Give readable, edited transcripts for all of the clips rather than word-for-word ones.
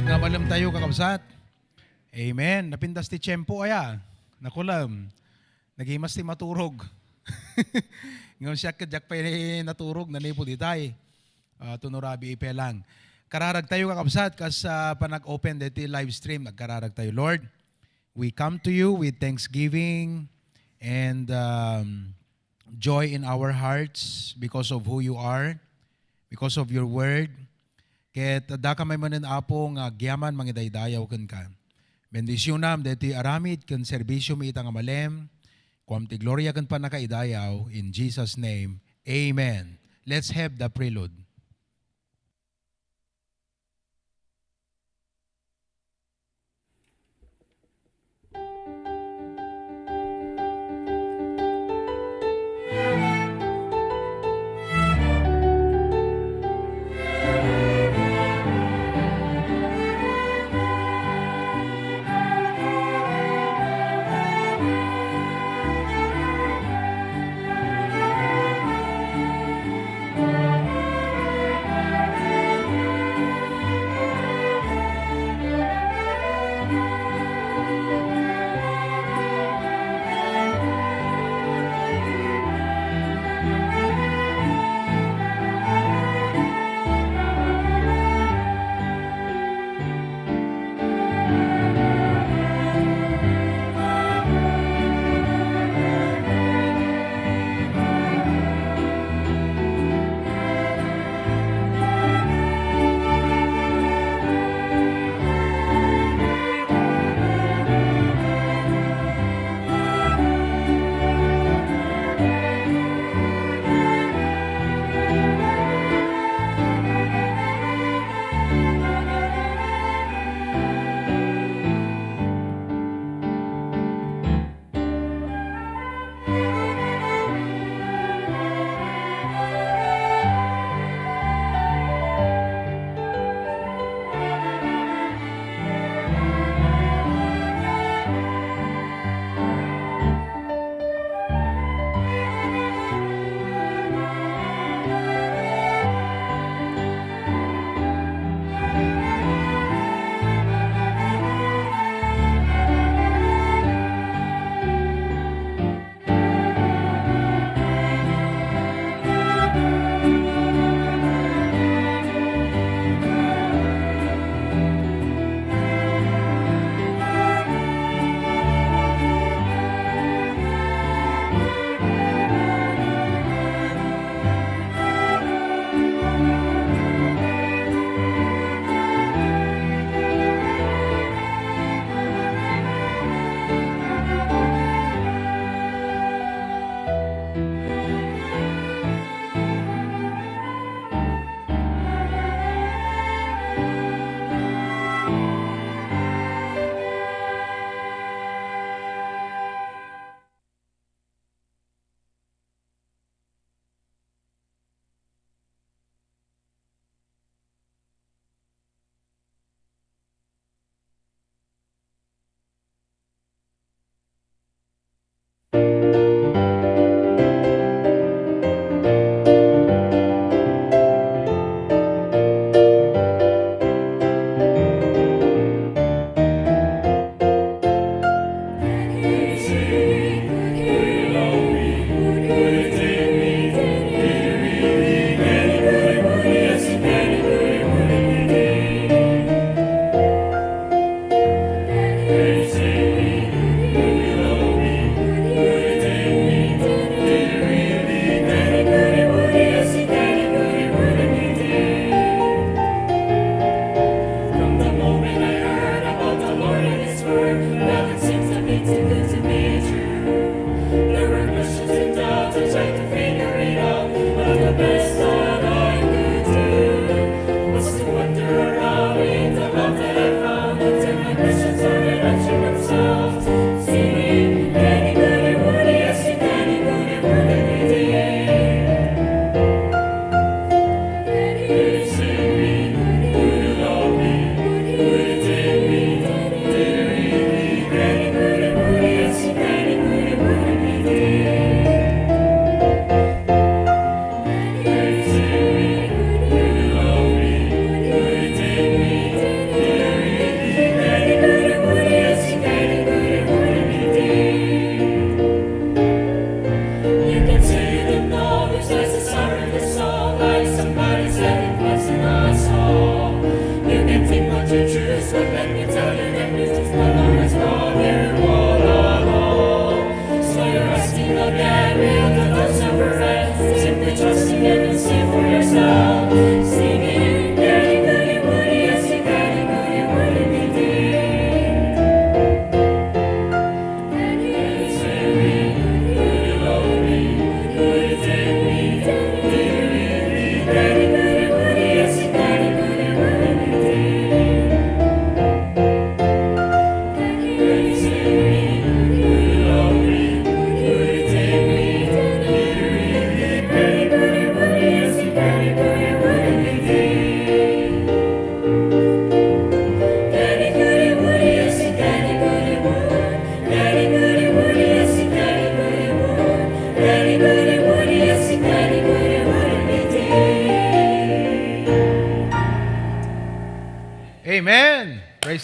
Nga malam tayo kakabsat. Amen. Napindas ti tiyempo aya. Nakulam. Nagimas ti maturog. Ngayon siya kadyak pa naturog na nipo di tayo. Tunurabi ipelang. Kararag tayo kakabsat kas panag-open dito live stream. Nagkararag tayo. Lord, we come to you with thanksgiving and joy in our hearts because of who you are, because of your word. Ket da kamay manen apo nga gyaman mangidaydayaw ken ka. Bendisyonam deti aramid ken serbisyo mi ita nga malem. Kuam ti gloria ken panakaidayaw in Jesus name. Amen. Let's have the prelude.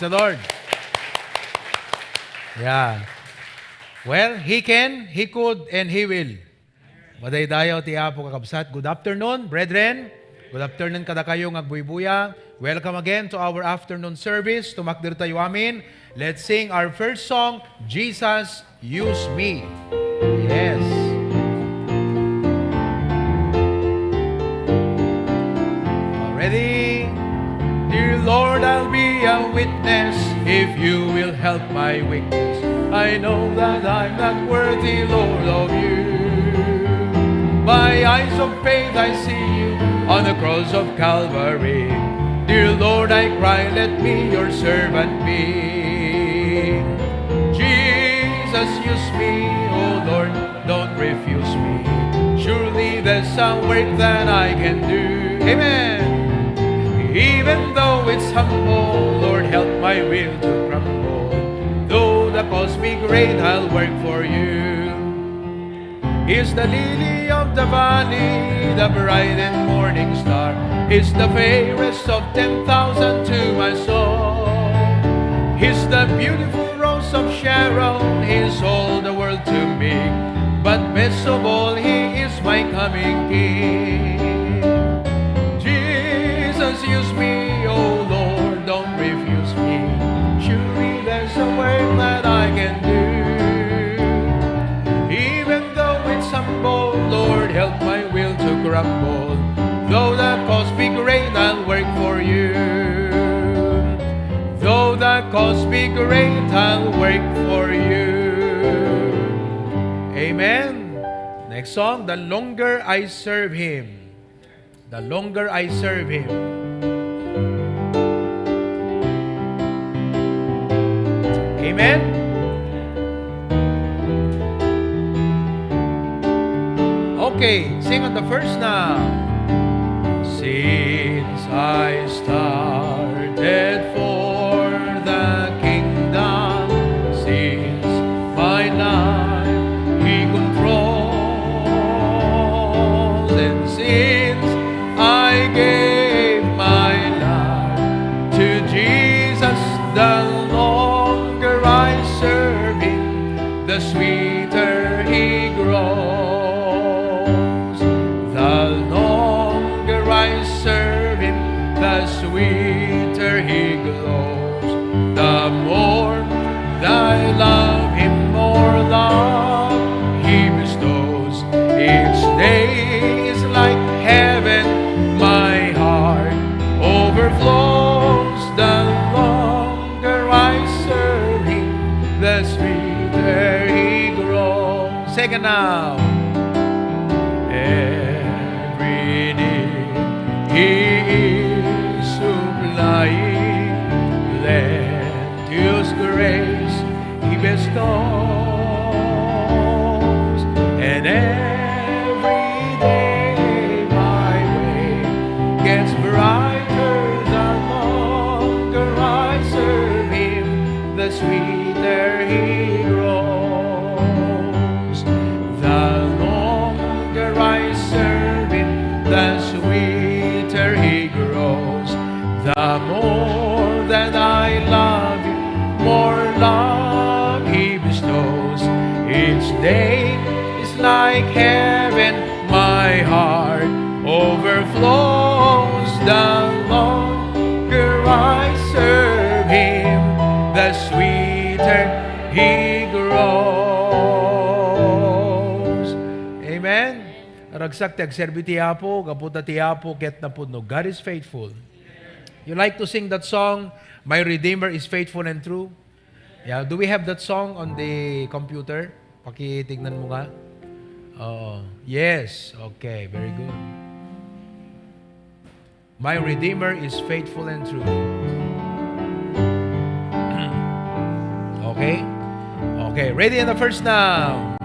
the Lord. Yeah. Well, He can, He could, and He will. Maday dayo ti Apo kakabsat. Good afternoon, brethren. Good afternoon kada kayo ngagbuy-buya. Welcome again to our afternoon service. Tumakdir tayo amin. Let's sing our first song, Jesus, Use Me. Yes. Ready? Dear Lord, I'll be a witness if you will help my weakness. I know that I'm not worthy, Lord, of you. By eyes of faith I see you on the cross of Calvary. Dear Lord, I cry, let me your servant be. Jesus, use me, oh Lord, don't refuse me. Surely there's some work that I can do. Amen. Even though it's humble, Lord, help my will to crumble. Though the cost be great, I'll work for you. Is the lily of the valley, the bright and morning star, is the fairest of 10,000 to my soul. He's the beautiful rose of Sharon, he's all the world to me. But best of all, he is my coming King. Jesus, use me, oh Lord, don't refuse me. Surely there's a way that I can do. Lord, help my will to crumble. Though the cost be great, I'll work for you. Though the cost be great, I'll work for you. Amen. Next song, the longer I serve Him. The longer I serve Him. Amen. Okay, sing on the first now. Since I started for the kingdom, since my life He controls, and since I gave my life to Jesus, the longer I serve Him, the sweeter He grows. The sweeter He glows. The more I love Him, more love He bestows. Each day is like heaven, my heart overflows. The longer I serve Him, the sweeter He grows. Second now. Every day He plenteous grace He bestows, and every day my way gets brighter. The longer I serve Him, the sweeter He grows. The longer I serve Him, the sweeter He grows. The more that I love Him, more love He bestows. Each day is like heaven, my heart overflows. The longer I serve Him, the sweeter He grows. Amen. Ragsak tagserbi ti Apo, gaputa ti Apo, ket napudno. God is faithful. You like to sing that song, My Redeemer is Faithful and True? Yeah, do we have that song on the computer? Pakitignan mo nga. Yes. Okay, very good. My Redeemer is faithful and true. Okay? Okay, ready in the first now.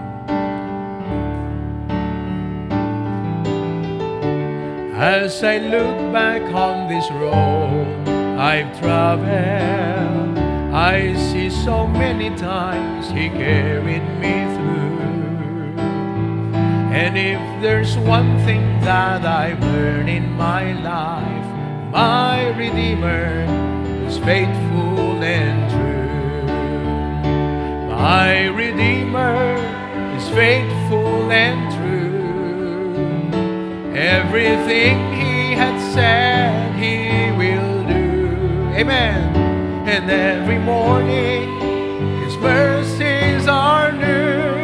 As I look back on this road I've traveled, I see so many times He carried me through. And if there's one thing that I've learned in my life, my Redeemer is faithful and true. My Redeemer is faithful and true. Everything He had said He will do. Amen. And every morning His mercies are new.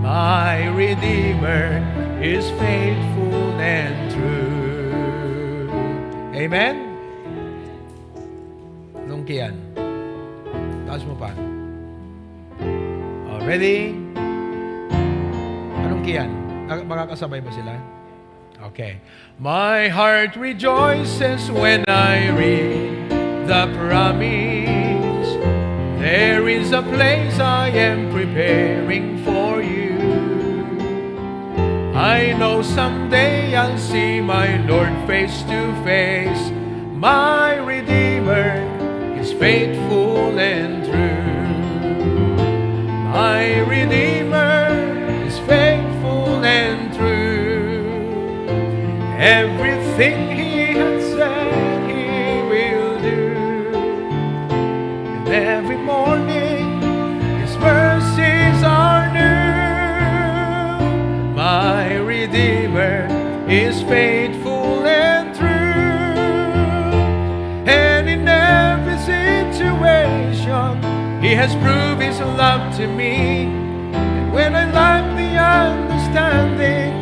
My Redeemer is faithful and true. Amen? Anong kiyan? Taas mo pa. Ready? Anong kiyan? Makakasabay ba sila? Okay. My heart rejoices when I read the promise. There is a place I am preparing for you. I know someday I'll see my Lord face to face. My Redeemer is faithful and true. My Redeemer is faithful and true. Everything He has said He will do. And every morning His mercies are new. My Redeemer is faithful and true. And in every situation He has proved His love to me. And when I lack the understanding,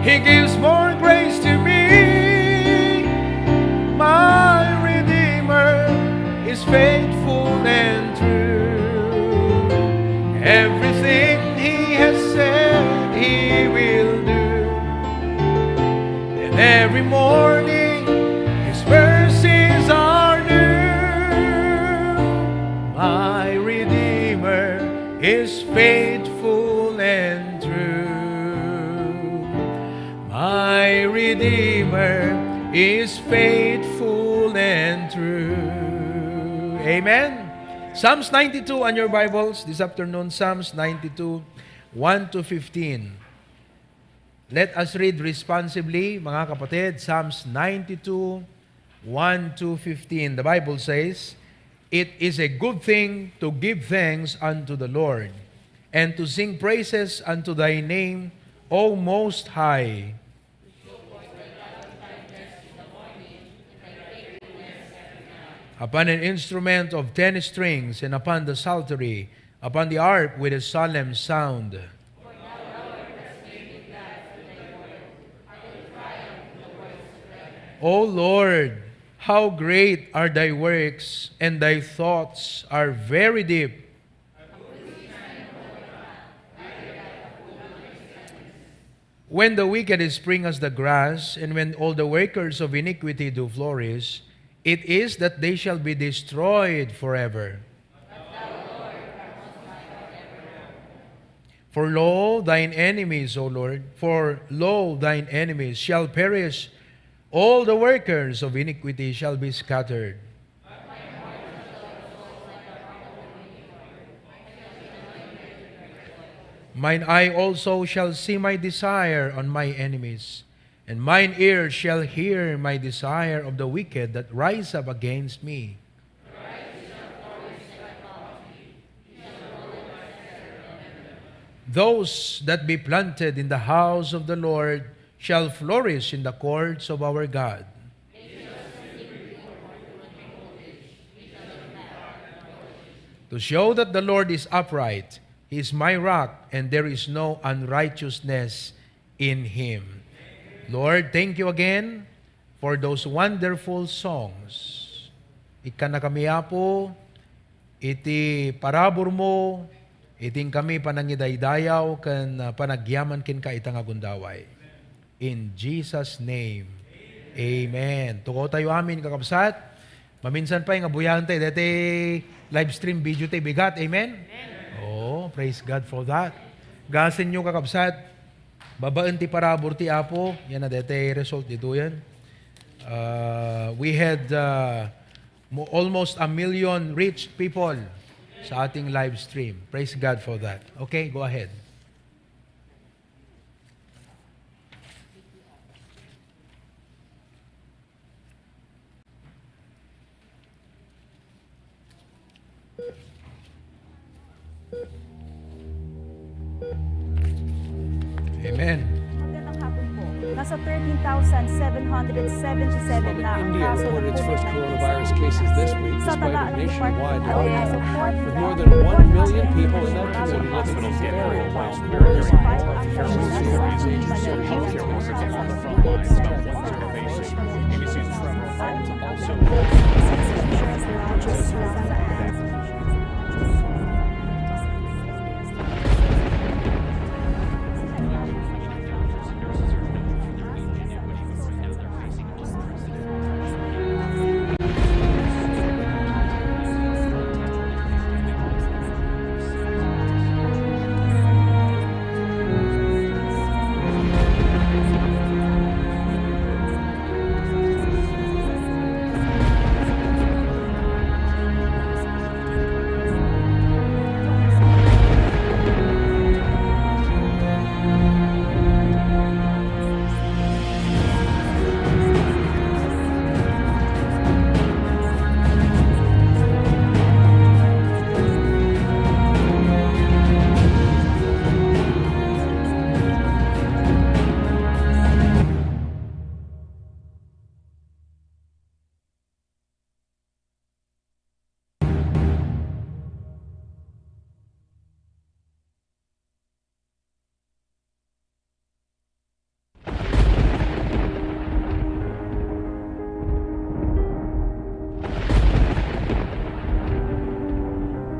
He gives more grace to me. My Redeemer is faithful and true. Everything He has said He will do. And every morning His mercies are new. My Redeemer is faithful and true. My Redeemer is faithful and true. Amen. Psalms 92 on your Bibles this afternoon. Psalms 92, 1 to 15. Let us read responsibly, mga kapatid. Psalms 92, 1 to 15. The Bible says, "It is a good thing to give thanks unto the Lord, and to sing praises unto Thy name, O Most High." Upon an instrument of 10 strings, and upon the psaltery, upon the harp with a solemn sound. O Lord, how great are Thy works, and Thy thoughts are very deep. When the wicked is spring as the grass, and when all the workers of iniquity do flourish, it is that they shall be destroyed forever. For lo, Thine enemies, O Lord, for lo, Thine enemies shall perish. All the workers of iniquity shall be scattered. Mine eye also shall see my desire on my enemies, and mine ear shall hear my desire of the wicked that rise up against me. Those that be planted in the house of the Lord shall flourish in the courts of our God. To show that the Lord is upright, He is my rock, and there is no unrighteousness in Him. Lord, thank You again for those wonderful songs. Ika na kami apo, iti parabor mo, iting kami panangidaydayaw, kan panagyaman kin ka itang agundaway. In Jesus' name, Amen. Tuko tayo amin, kakabsat. Maminsan pa yung abuyan tayo, dati live stream video tayo bigat. Amen? Oh, praise God for that. Gasin nyo, kakabsat. Babaan ti parabor ti apo. Yan na dati result dito yan. We had almost 1 million reached people sa ating live stream. Praise God for that. Okay, go ahead. nasa 13,777 na ang India kaso ng reported its first COVID-19 coronavirus sa cases this week, Sa despite a talaan ng nationwide Department of lockdown, Health, with more than 1 million people in that community living Hospitals with get very more mild workers. experiences. Healthcare workers are on the front lines about what they're facing. ABC's Trevor Felt also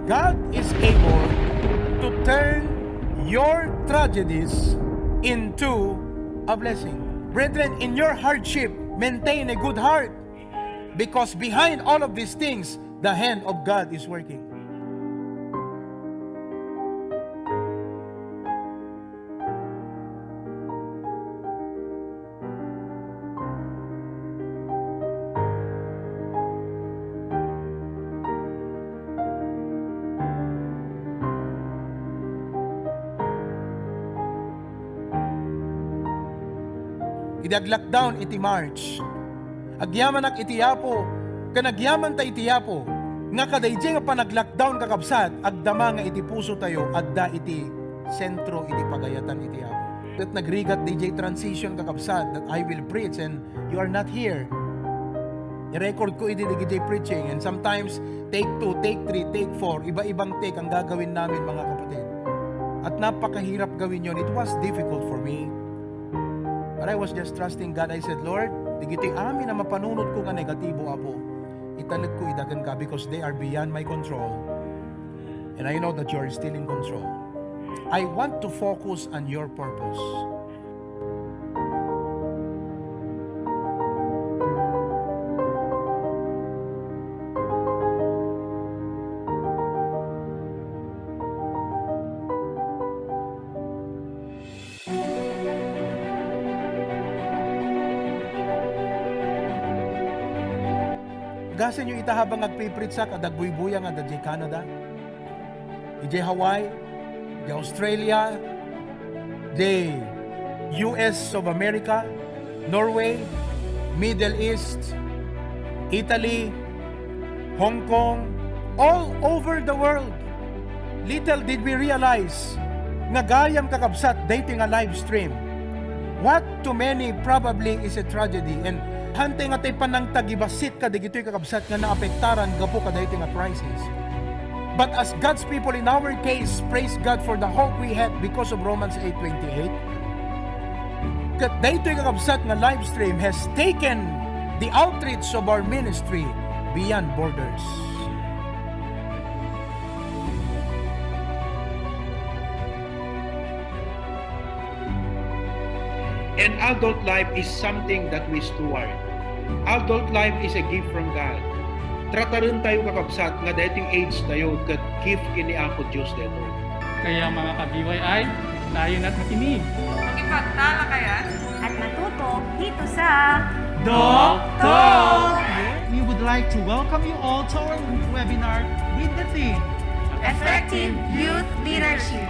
God is able to turn your tragedies into a blessing. Brethren, in your hardship, maintain a good heart, because behind all of these things, the hand of God is working. Idag-lockdown iti March. Agyaman ak iti Apo, kanagyaman ta iti Apo, nga kadayjay nga panag-lockdown kakabsat, agdama nga iti puso tayo, adda iti sentro iti pagayatan iti Apo. That nagrigat DJ transition kakabsat, that I will preach and you are not here. I-record ko iti DJ preaching, and sometimes take 2, take 3, take 4, iba-ibang take ang gagawin namin mga kapatid. At napakahirap gawin yon. It was difficult for me. But I was just trusting God. I said, Lord, digiti amin na mapanunod ko nga negatibo, Apo. Italag ko idagan ka because they are beyond my control. And I know that you are still in control. I want to focus on your purpose. Gasan nyo itahabang agpipritsak at agbuy-buya nga da Canada, di Hawaii, di Australia, di US of America, Norway, Middle East, Italy, Hong Kong, all over the world. Little did we realize nga gayam kakabsat dating a live stream. What to many probably is a tragedy, and hante nga tay panang tagibasit ka digitoy kakabsat nga naapektaran gapo ka dating a crisis. But as God's people in our case, praise God for the hope we had because of Romans 8:28. Kat daytoy kakabsat nga live stream has taken the outreach of our ministry beyond borders. And adult life is something that we steward. Adult life is a gift from God. Tratarin tayo kakabsat nga dating age tayo kat gift kini ako Diyos dito. Kaya mga kabiway ay tayo na't makinig. Magipagtalakayan At matuto dito sa Talk! We would like to welcome you all to our webinar with the theme Effective Youth Leadership.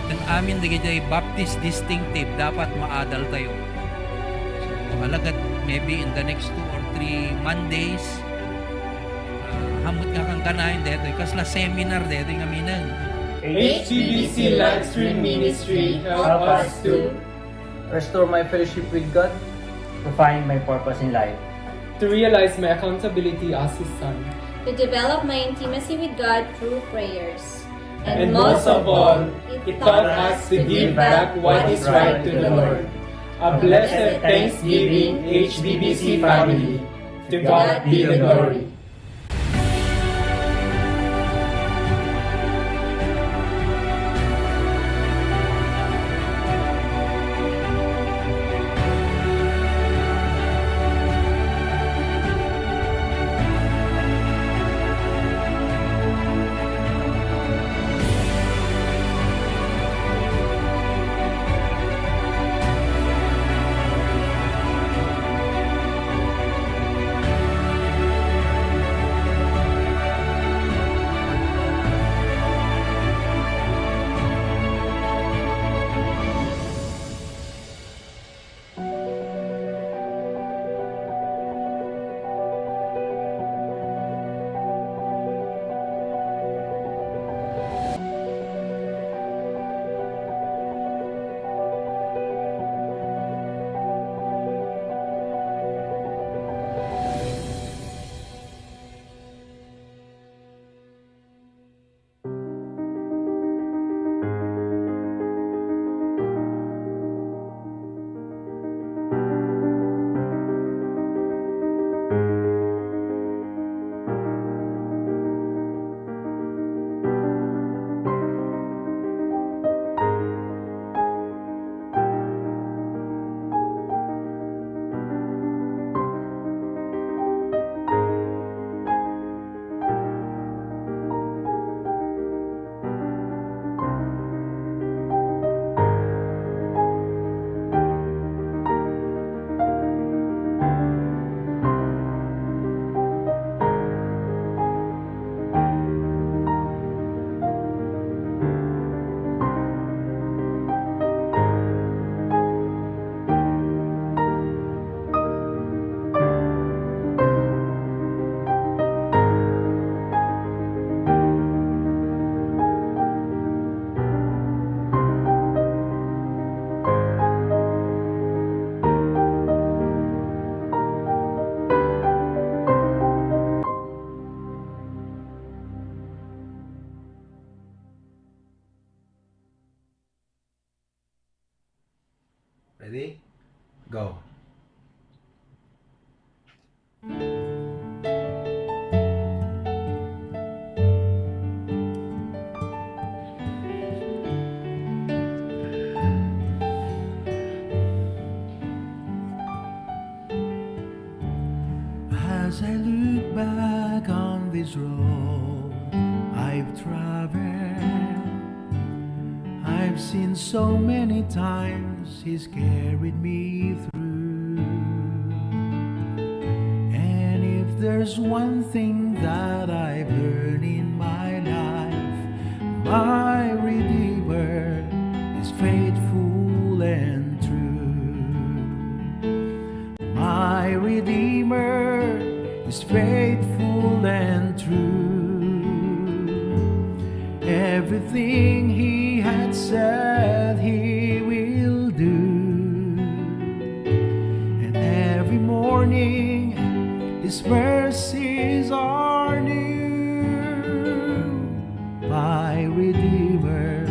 Ang amin digay Baptist distinctive, dapat maadal tayo. So, alagad maybe in the next 2 or 3 Mondays, hamot nga kang kanahin dito. Kasla seminar dito nga minang. HBBC Livestream Ministry, help us to restore my fellowship with God, to find my purpose in life, to realize my accountability as His Son, To develop my intimacy with God through prayers. and most of all, it taught us to give back what is right to the Lord. A blessed Thanksgiving, HBBC family. To God be the glory. Ready? Go. As I look back on this road I've traveled, I've seen so many times He's carried me through. And if there's one thing that I've learned in my life, my Redeemer is faithful and true. My Redeemer is faithful and true. Everything He had said He will do. And every morning His mercies are new. My Redeemer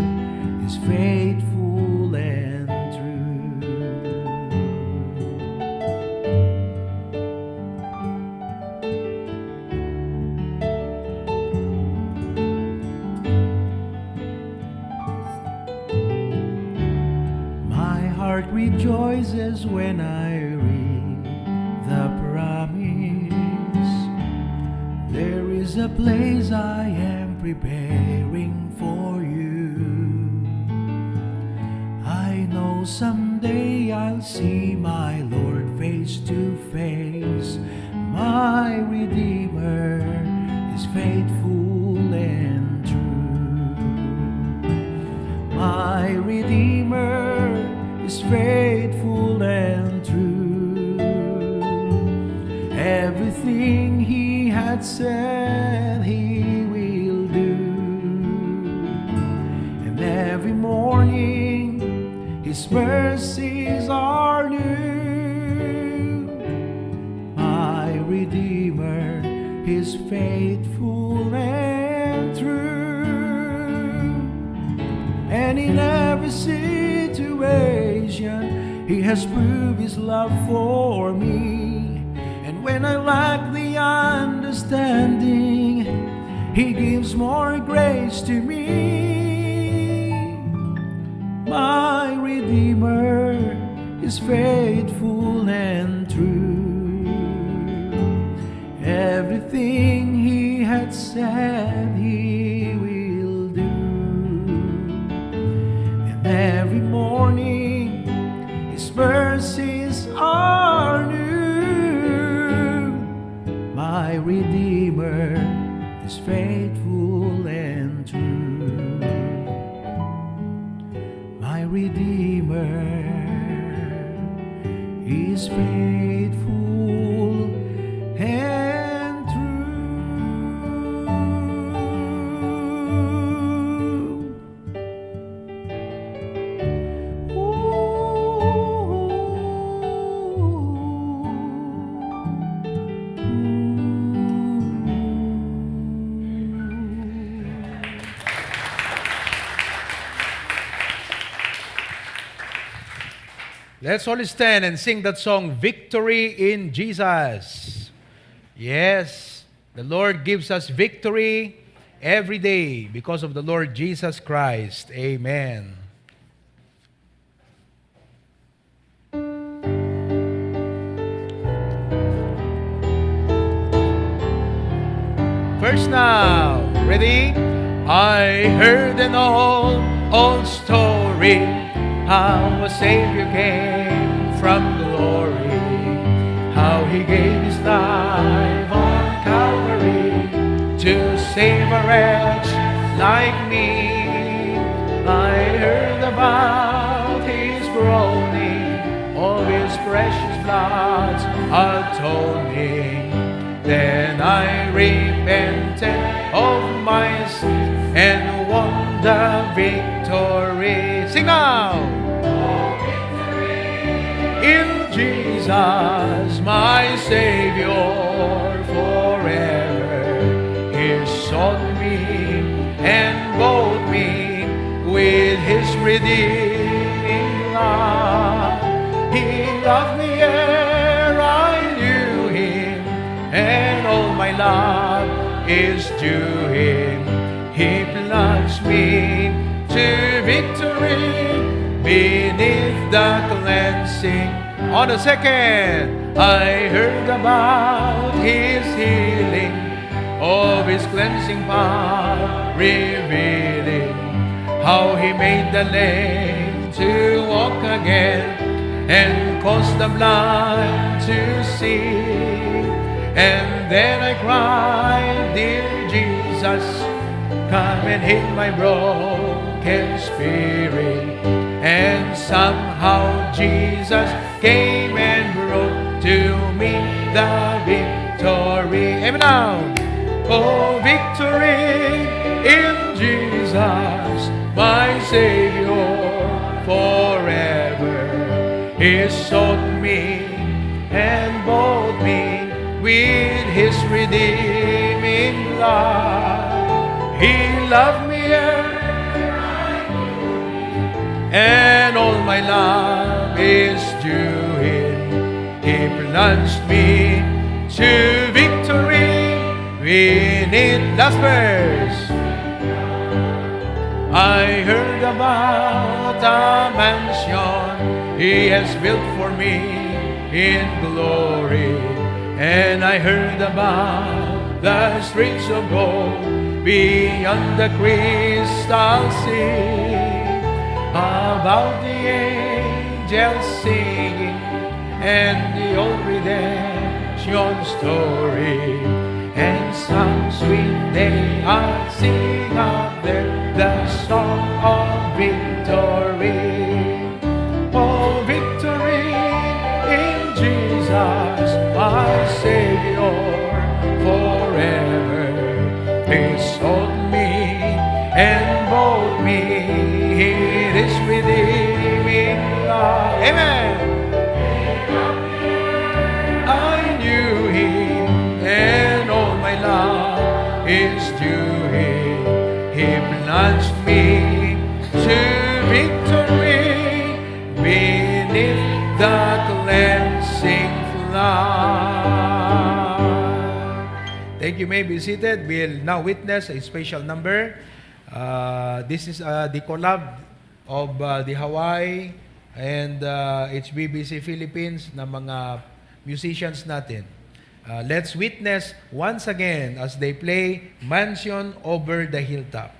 is faithful and true. My heart rejoices when I read the promise. There is a place I am preparing for you. I know someday I'll see my Lord face to face. My Redeemer is faithful and true. My Redeemer is faithful and true. Everything He had said He will do. morning His mercies are new. My Redeemer is faithful and true, and in every situation He has proved His love for me. And when I lack the understanding, He gives more grace to me. My Redeemer is faithful and true. Everything He had said He will do. And every morning His mercies are new. My Redeemer is faithful and true. My Redeemer is faithful and Let's all stand and sing that song, Victory in Jesus. Yes, the Lord gives us victory every day because of the Lord Jesus Christ. Amen. First now, ready? I heard an old story, how a Savior came from glory, how He gave His life on Calvary to save a wretch like me. I heard about His groaning, all His precious blood's atoning. Then I repented of my sin and won the victory. Sing now! Oh, victory in Jesus, my Savior forever. He sought me and bought me with His redeeming love. He loved me ere I knew Him, and all my love is due Him. He plunged me to victory beneath the cleansing. On the second, I heard about His healing, of His cleansing power revealing, how He made the lame to walk again and caused the blind to see. And then I cried, dear Jesus, come and heal my broken spirit. And somehow Jesus came and brought to me the victory. Amen now. Oh, victory in Jesus, my Savior forever. He sought me and bought me with His redeeming love. He loved me and all my love is due Him. He plunged me to victory beneath. Last verse. I heard about a mansion He has built for me in glory, and I heard about the streets of gold beyond the crystal sea, about the angels singing and the old redemption story, and some sweet day I'll sing out there the song of victory. Oh, victory in Jesus, my Savior forever. He sought me and bought me. It is Amen. I knew Him, and all my love is to Him. He plunged me to victory beneath the cleansing flood. Thank you. May be seated. We'll now witness a special number. This is the collab of the Hawaii and HBBC Philippines na mga musicians natin. Let's witness once again as they play Mansion Over the Hilltop.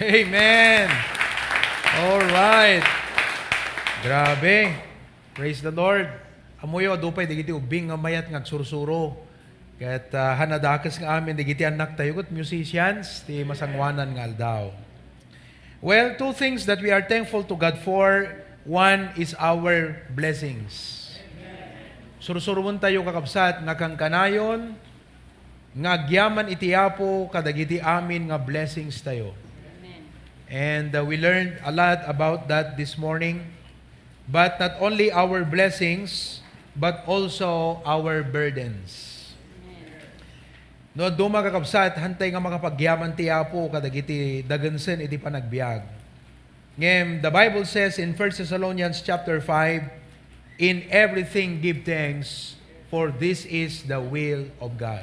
Amen. All right. Grabe. Praise the Lord. Amuyo adupay digiti ubing nga mayat nga sursuro. Ket hanadakas nga amin digiti anak tayo ket musicians ti masangwanan nga aldaw. Well, two things that we are thankful to God for. One is our blessings. Sursurumon tayo kakabsat nga kang kanayon nga agyaman iti Apo kadagiti amin nga blessings tayo. And we learned a lot about that this morning. But not only our blessings, but also our burdens. No, duma kakabsat, hantay nga makapagyaman ti Apo kadagiti dagansen iti panagbiag. Ngem, the Bible says in 1 Thessalonians chapter 5, In everything give thanks, for this is the will of God.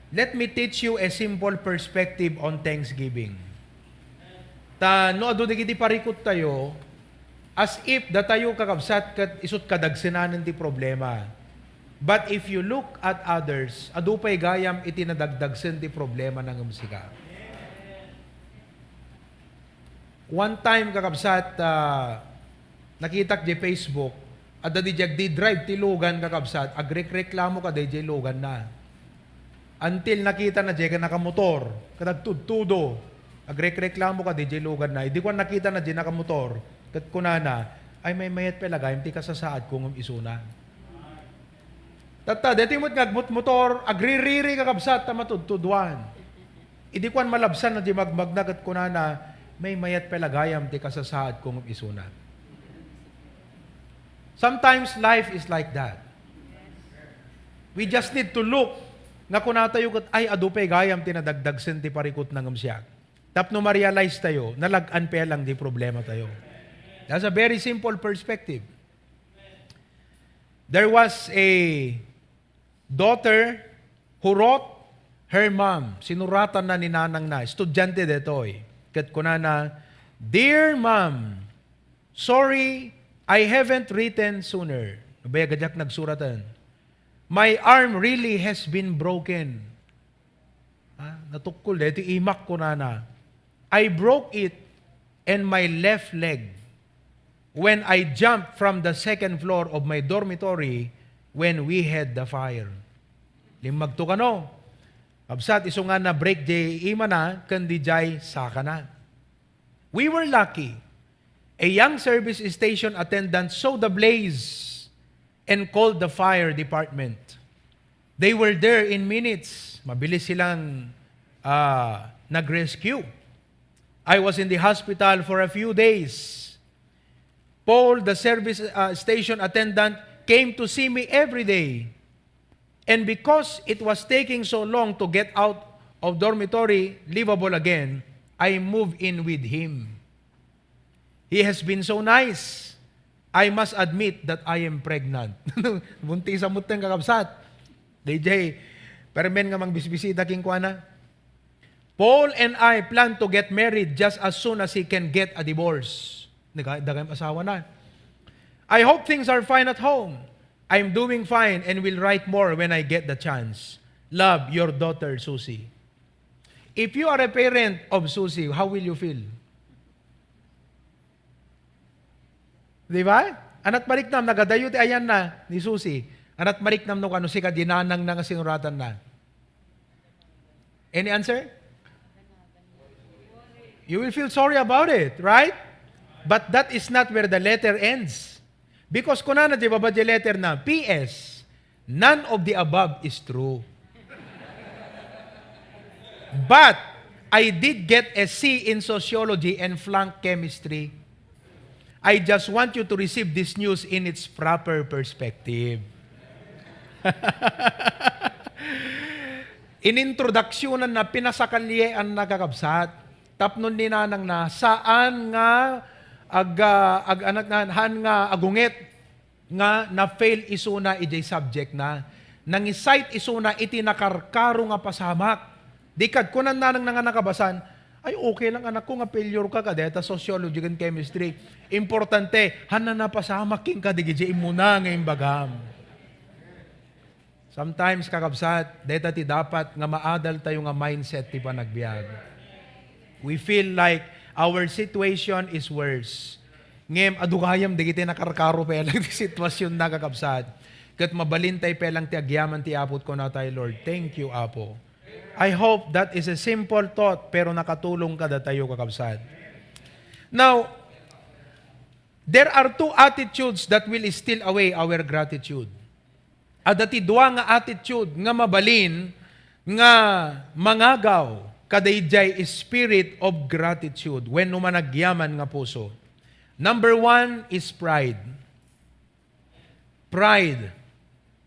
Let me teach you a simple perspective on Thanksgiving. No adu digiti parikot tayo, as if datayo kakabsat kat isut kadagsenanen ti problema. But if you look at others, adu pay gayam iti nadagdagsen ti problema ng musika. One time kakabsat, nakitak di Facebook, at di drive ti Logan kakabsat, agrek-reklamo ka di Logan na. Until nakita na di ka nakamotor, katagtudtudo, agrek-reklamo ka di Logan na. Hindi ko nakita na di nakamotor, kat kunana, ay may mayat pelagay, hindi ka sasaad kung isuna. Tata, deti mo't motor, agririri kakabsat, tamatudtuduan. Hindi ko malabsan na di magmagnagat kunana, may mayat pelagayam di ka sasaad kung isuna. Sometimes life is like that. We just need to look nga kunatayo kat ay adupay gayam tinadagdagsen ti parikot ng amsyak. Tapno ma-realize tayo, nalagan pa lang di problema tayo. That's a very simple perspective. There was a daughter who wrote her mom, sinuratan na ni nanang na, estudyante detoy. Kat kunana, "Dear Mom, sorry, I haven't written sooner." Nabaya gadyak nagsuratan. "My arm really has been broken." Natukol, ito imak ko na. "I broke it and my left leg when I jumped from the second floor of my dormitory when we had the fire." Limagto ka no. Absat iso nga na break day ima na, kandi jay saka na. We were lucky. A young service station attendant saw the blaze and called the fire department. They were there in minutes. Mabilis silang nag-rescue. I was in the hospital for a few days. Paul, the service station attendant, came to see me every day. And because it was taking so long to get out of dormitory, livable again, I moved in with him. He has been so nice. I must admit that I am pregnant. Bunti sa muteng kakabsat. DJ, permen nga mang bisbisita king kuana. Paul and I plan to get married just as soon as he can get a divorce. Nagdagam asawa na. I hope things are fine at home. I'm doing fine and will write more when I get the chance. Love, your daughter, Susie. If you are a parent of Susie, how will you feel? Di ba? Anat mariknam, nagadayo ti ayan na ni Susie. Anat mariknam no kano si kadinanang na sinuratan na. Any answer? You will feel sorry about it, right? But that is not where the letter ends. Because kunana di ba the letter na, P.S., none of the above is true. But I did get a C in sociology and flunk chemistry. I just want you to receive this news in its proper perspective. Inintroduksyonan na pinasakalye ang nakakabsat. Tapnon ni nanang na, saan nga han nga agungit nga na-fail isuna ijay subject na. Nang-cite isuna iti nakarkaro nga pasamak. Dikad, kunan nanang nga nakabasan, ay okay lang anak ko nga failure ka kadeta sociology and chemistry. Importante, hanan na pasamak king ka digijay muna ngayong bagam. Sometimes kakabsat, deta ti dapat nga maadal tayo nga mindset ti panagbiag. We feel like our situation is worse. Ngem, adukayam, di kita nakarkaro pa lang ti sitwasyon na kakabsat. Kat mabalintay pa lang ti agyaman ti apot ko na tayo, Lord. Thank you, Apo. I hope that is a simple thought, pero nakatulong ka da tayo kakabsat. Now, there are two attitudes that will steal away our gratitude. Adati dua nga attitude nga mabalin, nga mangagaw, kadayjay spirit of gratitude when numanagyaman nga puso. Number one is pride. Pride.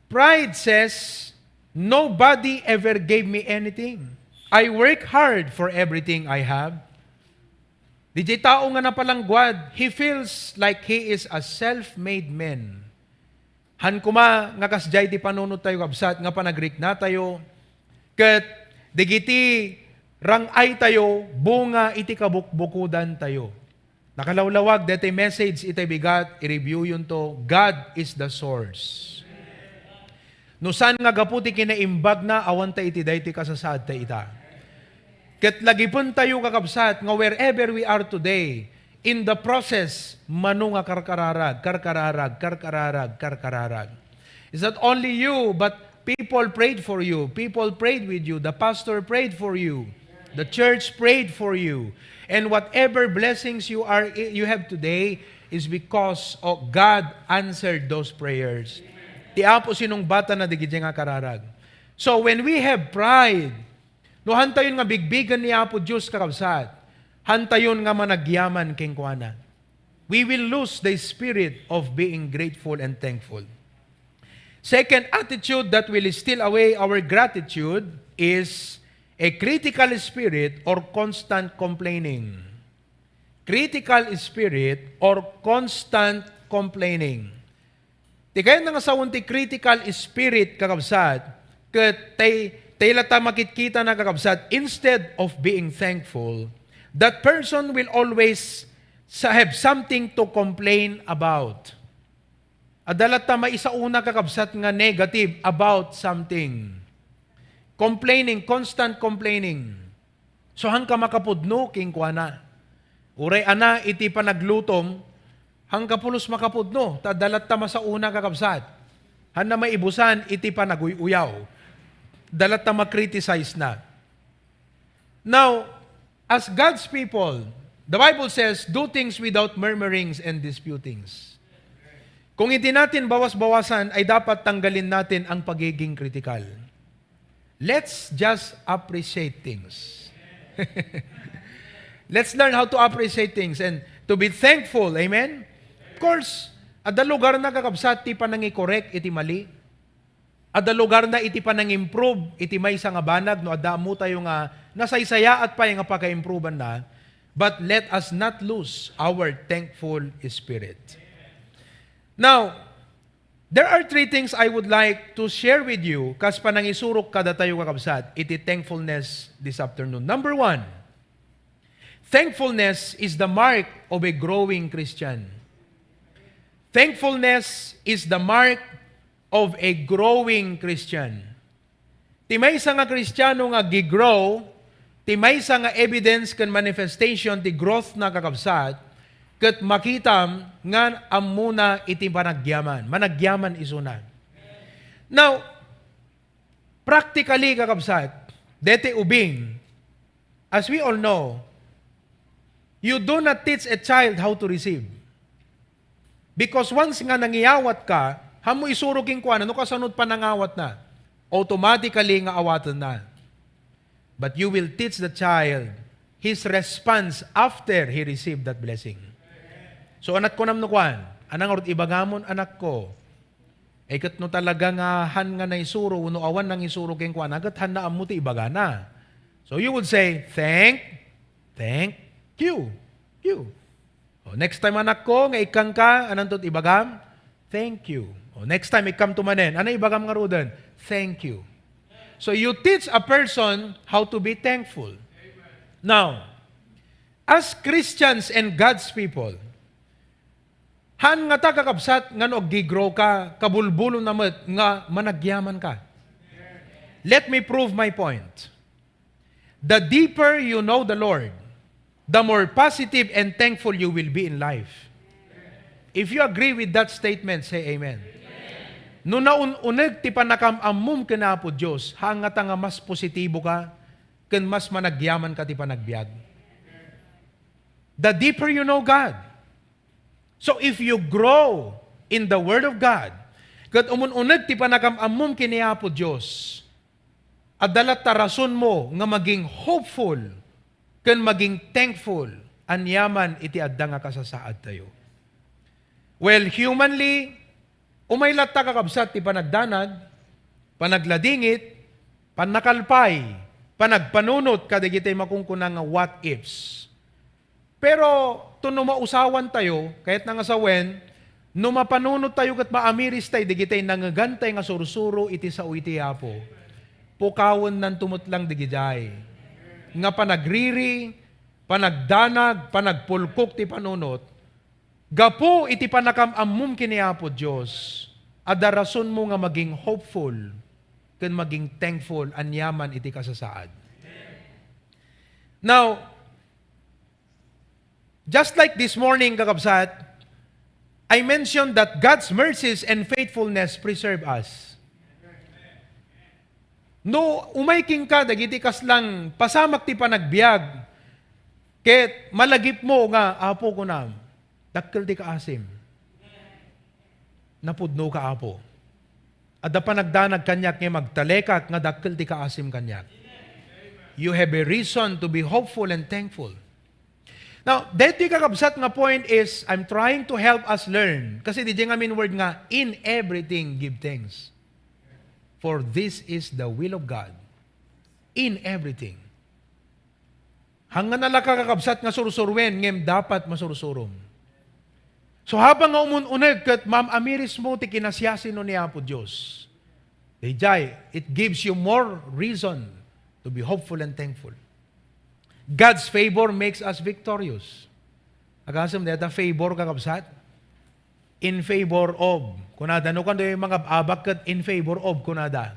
Pride says, nobody ever gave me anything. I work hard for everything I have. DJ tao nga napalangguad, he feels like he is a self-made man. Han kuma nga kasjay ti panunod tayo kabsat, nga panagrik na tayo, ket digiti rangay tayo, bunga iti kabukbukudan tayo. Nakalawlawag, dete message iti bigat, i-review yun to, God is the source. No saan nga gaputi kinaimbag na, awan ta iti dayti kasasaad ta ita. Ket lagi pun tayo kakabsat, nga wherever we are today, in the process, mano nga karkararag. It's not only you, but people prayed for you. People prayed with you. The pastor prayed for you. The church prayed for you. And whatever blessings you have today is because of God answered those prayers. Ti apo sinong bata na digid nga kararag. So when we have pride, no hantayon nga bigbigan ni Apo Diyos kakabsat, hantayon nga managyaman king kuana. We will lose the spirit of being grateful and thankful. Second attitude that will steal away our gratitude is a critical spirit or constant complaining. Critical spirit or constant complaining. Ti kayo nga sa unti critical spirit kakabsat, ket tayo lata makitkita na kakabsat, instead of being thankful, that person will always have something to complain about. Adalat ta maisauna kakabsat nga negative about something. Complaining, constant complaining. So hang ka makapudno, king kuana. Uray ana, iti panaglutom, hang kapulos makapudno, tadalat ta masauna kakabsat. Han na maibusan, iti panaguyuyaw. Dalat ta makriticize na. Now, as God's people, the Bible says, do things without murmurings and disputings. Kung hindi natin bawas-bawasan, ay dapat tanggalin natin ang pagiging kritikal. Let's just appreciate things. Let's learn how to appreciate things and to be thankful. Amen? Of course, ada lugar na kakabsat, ti pa nang i-correct, iti mali. Ada lugar na iti pa nang improve, iti may nga banag, no ada mo tayo nga nasaysaya at pa yung pagka-improvean na. But let us not lose our thankful spirit. Now, there are three things I would like to share with you kas panang isurok kada tayo kakabsat, iti thankfulness this afternoon. Number one, thankfulness is the mark of a growing Christian. Thankfulness is the mark of a growing Christian. Ti maysa nga Kristiyano nga gigrow, ti maysa nga evidence kan manifestation ti growth na kakabsat, ket makitam nga amuna iti panagyaman. Managyaman isuna. Now, practically kakabsat, dete ubing, as we all know, you do not teach a child how to receive. Because once nga nangiyawat ka, hamo isuruking kuan, ano kasunod pa nangawat na? Automatically nga awatan na. But you will teach the child his response after he received that blessing. So anak ko namno kuan, anang orot ibagamon anak ko. Ket no talaga nga han nga naisuro, no awan nang isuro king kuan, agat han na amuti ibagana. So you would say, thank you. O, next time anak ko, nga ikang ka, anang tot ibagam? Thank you. O, next time ikam tumanen, ano ibagam nga rudan? Thank you. So you teach a person how to be thankful. Now, as Christians and God's people, han nga ta kakabsat, nga no gigrow ka, kabulbulo na nga managyaman ka. Let me prove my point. The deeper you know the Lord, the more positive and thankful you will be in life. If you agree with that statement, say amen. No naununag ti panakam-amum ka na po Diyos, hangat nga mas positibo ka, kan mas managyaman ka ti panagbiag. The deeper you know God. So if you grow in the Word of God, kat umununag ti panakam-amum kiniya po Diyos, adalat tarason mo nga maging hopeful, kan maging thankful, anyaman iti adda nga kasasaad tayo. Well, humanly, umaylat ta kakabsat ti panagdanag, panagladingit, panakalpay, panagpanunot kadigitay makungkunang nga what ifs. Pero, no mausawan tayo, kahit nga sawen, no mapanunod tayo kat maamiris tayo, digitay nangagantay nga sursuro, iti sa uiti apo. Pukawon nan tumutlang digitay. Nga panagriri, panagdanag, panagpulkok ti panunot, gapo iti panakamammum kini Apo Diyos, ada rason mo nga maging hopeful, ken maging thankful, anyaman iti kasasaad. Now, just like this morning, kakabsat, I mentioned that God's mercies and faithfulness preserve us. No, umaiking ka, dagiti kas lang, pasamak ti panagbiag, ket malagip mo nga, Apo ko na, dakkel ti kaasim. Napudno ka, Apo. Adda panagdanag kanyak nga magtalekak nga dakkel ti kaasim kanyak. You have a reason to be hopeful and thankful. Now, dito kakabsat nga point is, I'm trying to help us learn. Kasi di nga mean word nga, in everything give thanks. For this is the will of God. In everything. Hanggang nalaka kakabsat nga sursurwen, ngem dapat masursurom. So habang nga umununag kat ma'am amiris mo ti kinasyasin no ni Apo Diyos. Dayjay, it gives you more reason to be hopeful and thankful. God's favor makes us victorious. Agasam deta favor kakabsat? In favor of. Kunada, no kando yung mga abak kat in favor of kunada.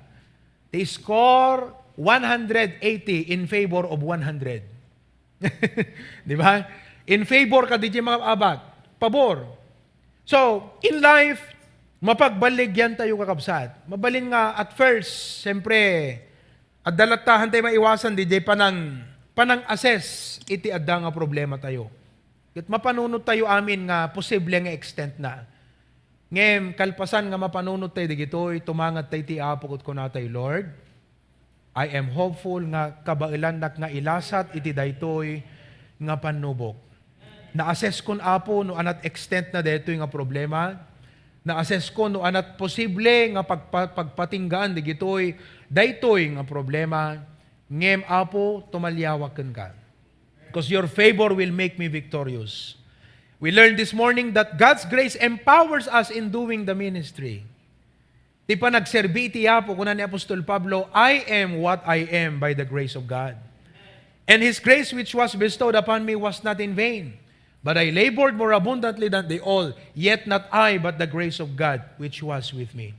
They score 180 in favor of 100. Di ba? In favor ka di mga abak. Pabor. So, in life, mapagbaligyan tayo kakabsat. Mabalin nga at first, siyempre, at dalatahan tayo maiwasan, di panang-assess iti adda nga problema tayo. At mapanunod tayo amin nga posible nga extent na. Ngem, kalpasan nga mapanunod tayo digitoy, tumangat tayo ti Apo ket kuna tayo, Lord, I am hopeful nga kabailan nak nga ilasat iti daytoy nga panubok. Na-assess kon Apo no anat extent na daytoy nga problema. Na-assess ko no anat posible nga pagpatinggaan digitoy daytoy nga problema. Ngem Apo tumalyawaken ka. Because your favor will make me victorious. We learned this morning that God's grace empowers us in doing the ministry. Di pa nagserbi iti Apo kunan ni Apostol Pablo, I am what I am by the grace of God. And His grace which was bestowed upon me was not in vain. But I labored more abundantly than they all, yet not I, but the grace of God which was with me.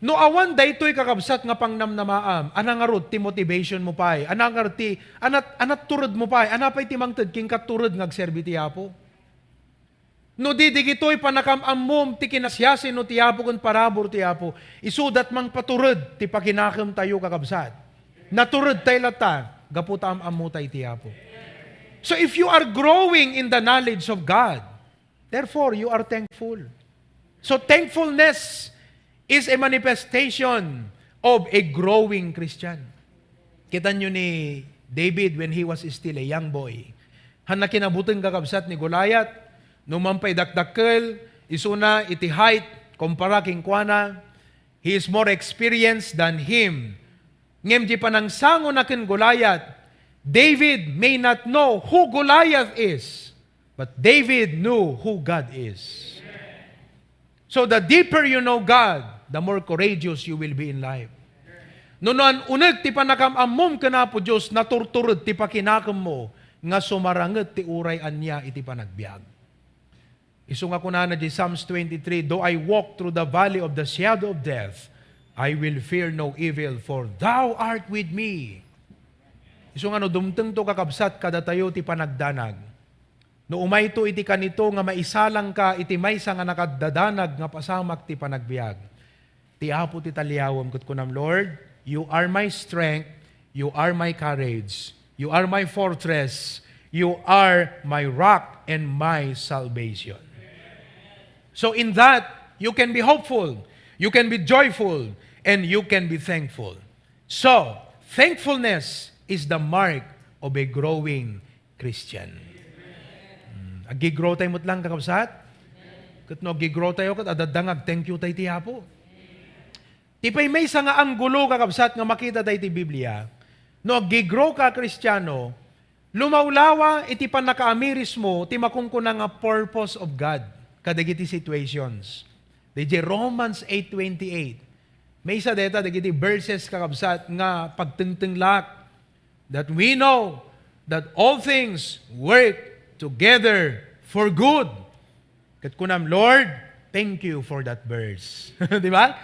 No awan daytoy kakabsat nga pangnamnamaam, anangarot ti motivation mo pay, anangarot ti, anat turod mo pay, anapay ti mangted king katurod ngagserbi ti Apo. No didigitoy panakamammom ti kinasyasin no ti Apo kun parabor ti Apo, isudat mang paturod ti pakinakam tayo kakabsat. Naturod tayo lata, gaputam amutay ti Apo. So if you are growing in the knowledge of God, therefore you are thankful. So thankfulness is a manifestation of a growing Christian. Kita nyo ni David when he was still a young boy. Han nakinabutan kakabsat ni Goliath, numampay dakdakkel, isuna iti height, kumpara king kuana, he is more experienced than him. Ngem di panangsango na ken Goliath, David may not know who Goliath is, but David knew who God is. So the deeper you know God, the more courageous you will be in life. Nunan uneg ti panakamammom kana po Dios naturturod ti pakinakam mo nga sumaranget ti uray anya iti panagbiag. Isu nga kunana di Psalms 23, though I walk through the valley of the shadow of death, I will fear no evil, for thou art with me. Isu nga no dumteng to kakabsat kada tayo ti panagdanag. No umayto iti kanito nga maisalang ka iti maysa nga nakadadanag nga pasamak ti panagbiag. Ti Apo ti talyawom ket kunam, Lord, you are my strength, you are my courage, you are my fortress, you are my rock and my salvation. So in that, you can be hopeful, you can be joyful, and you can be thankful. So, thankfulness is the mark of a growing Christian. Agi-grow tayo mo't lang kakabsat? Kat no, agi-grow tayo kat adadangag, thank you tayo ti Apo. Tipay may nga anggulo kakabsat nga makita tayo ti Biblia, no agi-grow ka Kristiyano, Lumawlawa, iti panakaamiris mo, ti makungkuna nga purpose of God, kadagiti situations. DJ Romans 8:28. May isa deta, dagiti verses kakabsat nga pagtengtenglak, that we know that all things work together for good. Kat kunam, Lord, thank you for that verse. Di ba?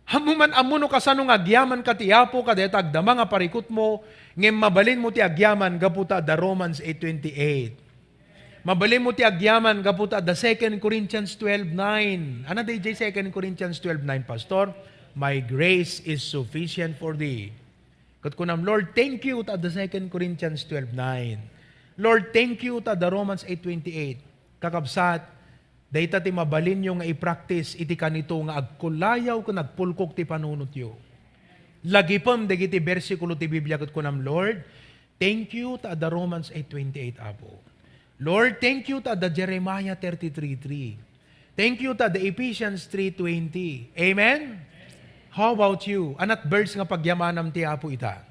Hamuman amuno kasano nga agyaman ka ti Apo ka deta agdama nga parikot mo, ngem mabalin mo ti agyaman gaputa da Romans 8:28. Mabalin mo ti agyaman gaputa da 2 Corinthians 12:9. Ano day 2 Corinthians 12:9, Pastor? My grace is sufficient for thee. Kat kunam, Lord, thank you ta da 2 Corinthians 12:9. Lord, thank you ta da Romans 8:28. Kakabsat, dayta ti mabalin nyo nga i-practice iti kanito nga agkulayaw kung nagpulkok ti panunot yo. Lagi pam dagiti bersikulo ti Biblia kat kunam, Lord, thank you ta da Romans 8:28 Apo. Lord, thank you ta da Jeremiah 33:3. Thank you ta da Ephesians 3:20. Amen? How about you? Anat verse nga pagyamanam ti Apo ita.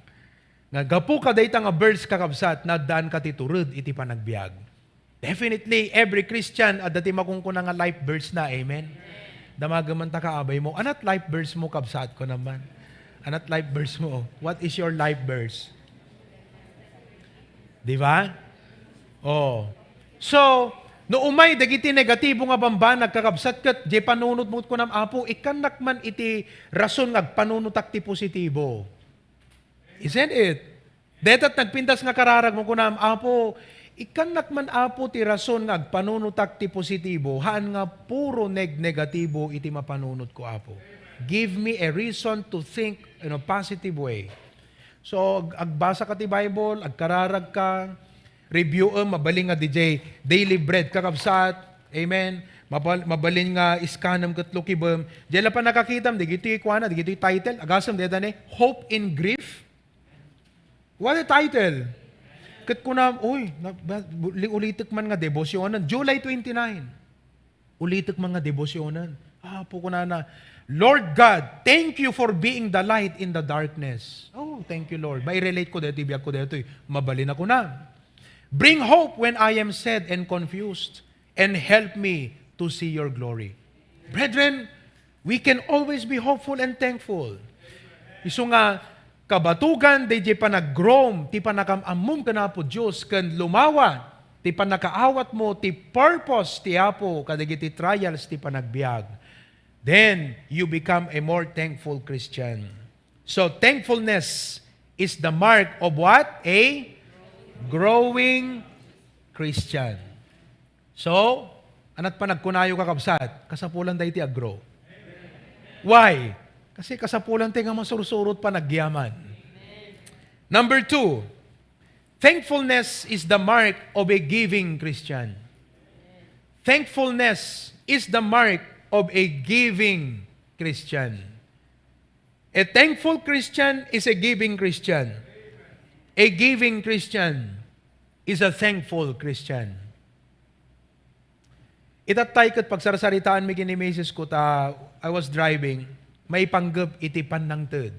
Nga gapu ka dayta nga verse kakabsat na daan ka ti turud iti panagbiag. Definitely, every Christian at dati makungkuna nga life verse na. Amen? Damagaman ta kaabay mo. Anat life verse mo kabsat ko naman? Anat life verse mo? What is your life verse? Di ba? Oh. So, no umay dagiti negatibo nga bambanag kakabsat ket je panunot mo ko nam Apo ikanak man iti rason ngagpanunutak ti positibo. Isn't it? Detat nagpintas nga kararag mo ko nam Apo ikanak man Apo ti rason ngagpanunutak ti positibo haan nga puro negatibo iti mapanunot ko Apo. Give me a reason to think in a positive way. So agbasa ka ti Bible, agkararag ka, review mabaling nga DJ daily bread kakabsat. Amen. Mabalin nga iskanam ket lukibem. Dela pa nakakitam digiti kuana digiti title agasam deta ni Hope in Grief. What a title. Ket kunam ulitek man nga debosyonan July 29. Ulitek man nga debosyonan. Po kunana Lord God, thank you for being the light in the darkness. Oh, thank you Lord. May relate ko dito biag ko dito. Mabalin ako na. Bring hope when I am sad and confused, and help me to see your glory. Brethren, we can always be hopeful and thankful. Isu nga, kabatugan, di pa nag-grom, ti pa nakamamum ka na po Diyos, kan lumawa, ti pa nakaawat mo, ti purpose, ti apo, kadagiti trials, ti pa nagbiag. Then, you become a more thankful Christian. So, thankfulness is the mark of what? A growing Christian. So, anat pa nagkunayo kakabsat, kasapulan dahi ti aggrow. Why? Kasi kasapulan ti nga masursurot pa nagyaman. Number 2, thankfulness is the mark of a giving Christian. Thankfulness is the mark of a giving Christian. A thankful Christian is a giving Christian. A giving Christian is a thankful Christian. Itatay kat pagsarasaritaan mi kini Mrs. ko I was driving, may panggap iti panangted.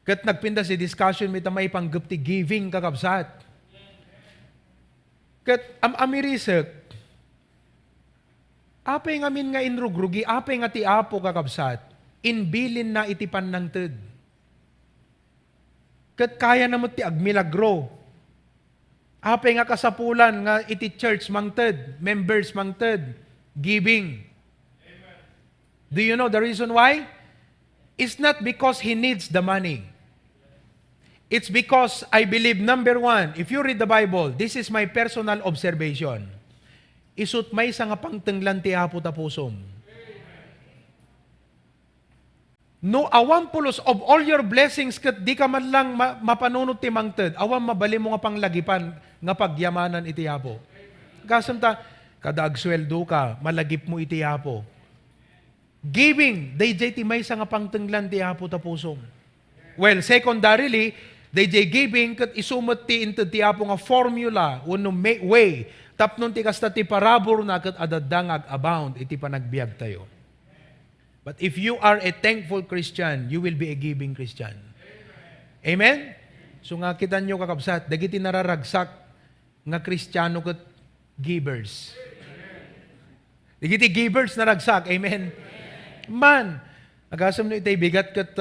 Kat nagpinda si discussion mi may panggap ti giving kakabsat. Kat amirisek, apay ngamin nga inrugrugi, apay nga ti apo kakabsat, inbilin na iti panangted. Kat kaya namot ti agmilagro. Apay nga kasapulan nga iti church mangted, members mangted, giving. Amen. Do you know the reason why? It's not because he needs the money. It's because I believe, number 1, if you read the Bible, this is my personal observation. Isut may nga pangtenglan ti apo tapusom. No, awam pulos of all your blessings ket di ka man lang mapanunot ti mangted, awam mabali mo nga panglagipan nga pagyamanan iti apo. Kasam ta, kada agsweldo ka, malagip mo iti apo. Giving, dayjay ti may nga pangtenglan ti apo tapusom. Well, secondarily, dayjay giving ket isumot ti into ti apo nga formula uno way tapnon ti kasta ti parabor na ket adadangag abound iti panagbiag tayo. But if you are a thankful Christian, you will be a giving Christian. Amen? So nga kita nyo kakabsat, dagiti nararagsak nga Kristiyano kat givers. Dagiti givers naragsak. Amen. Man, agasam no itay bigat kat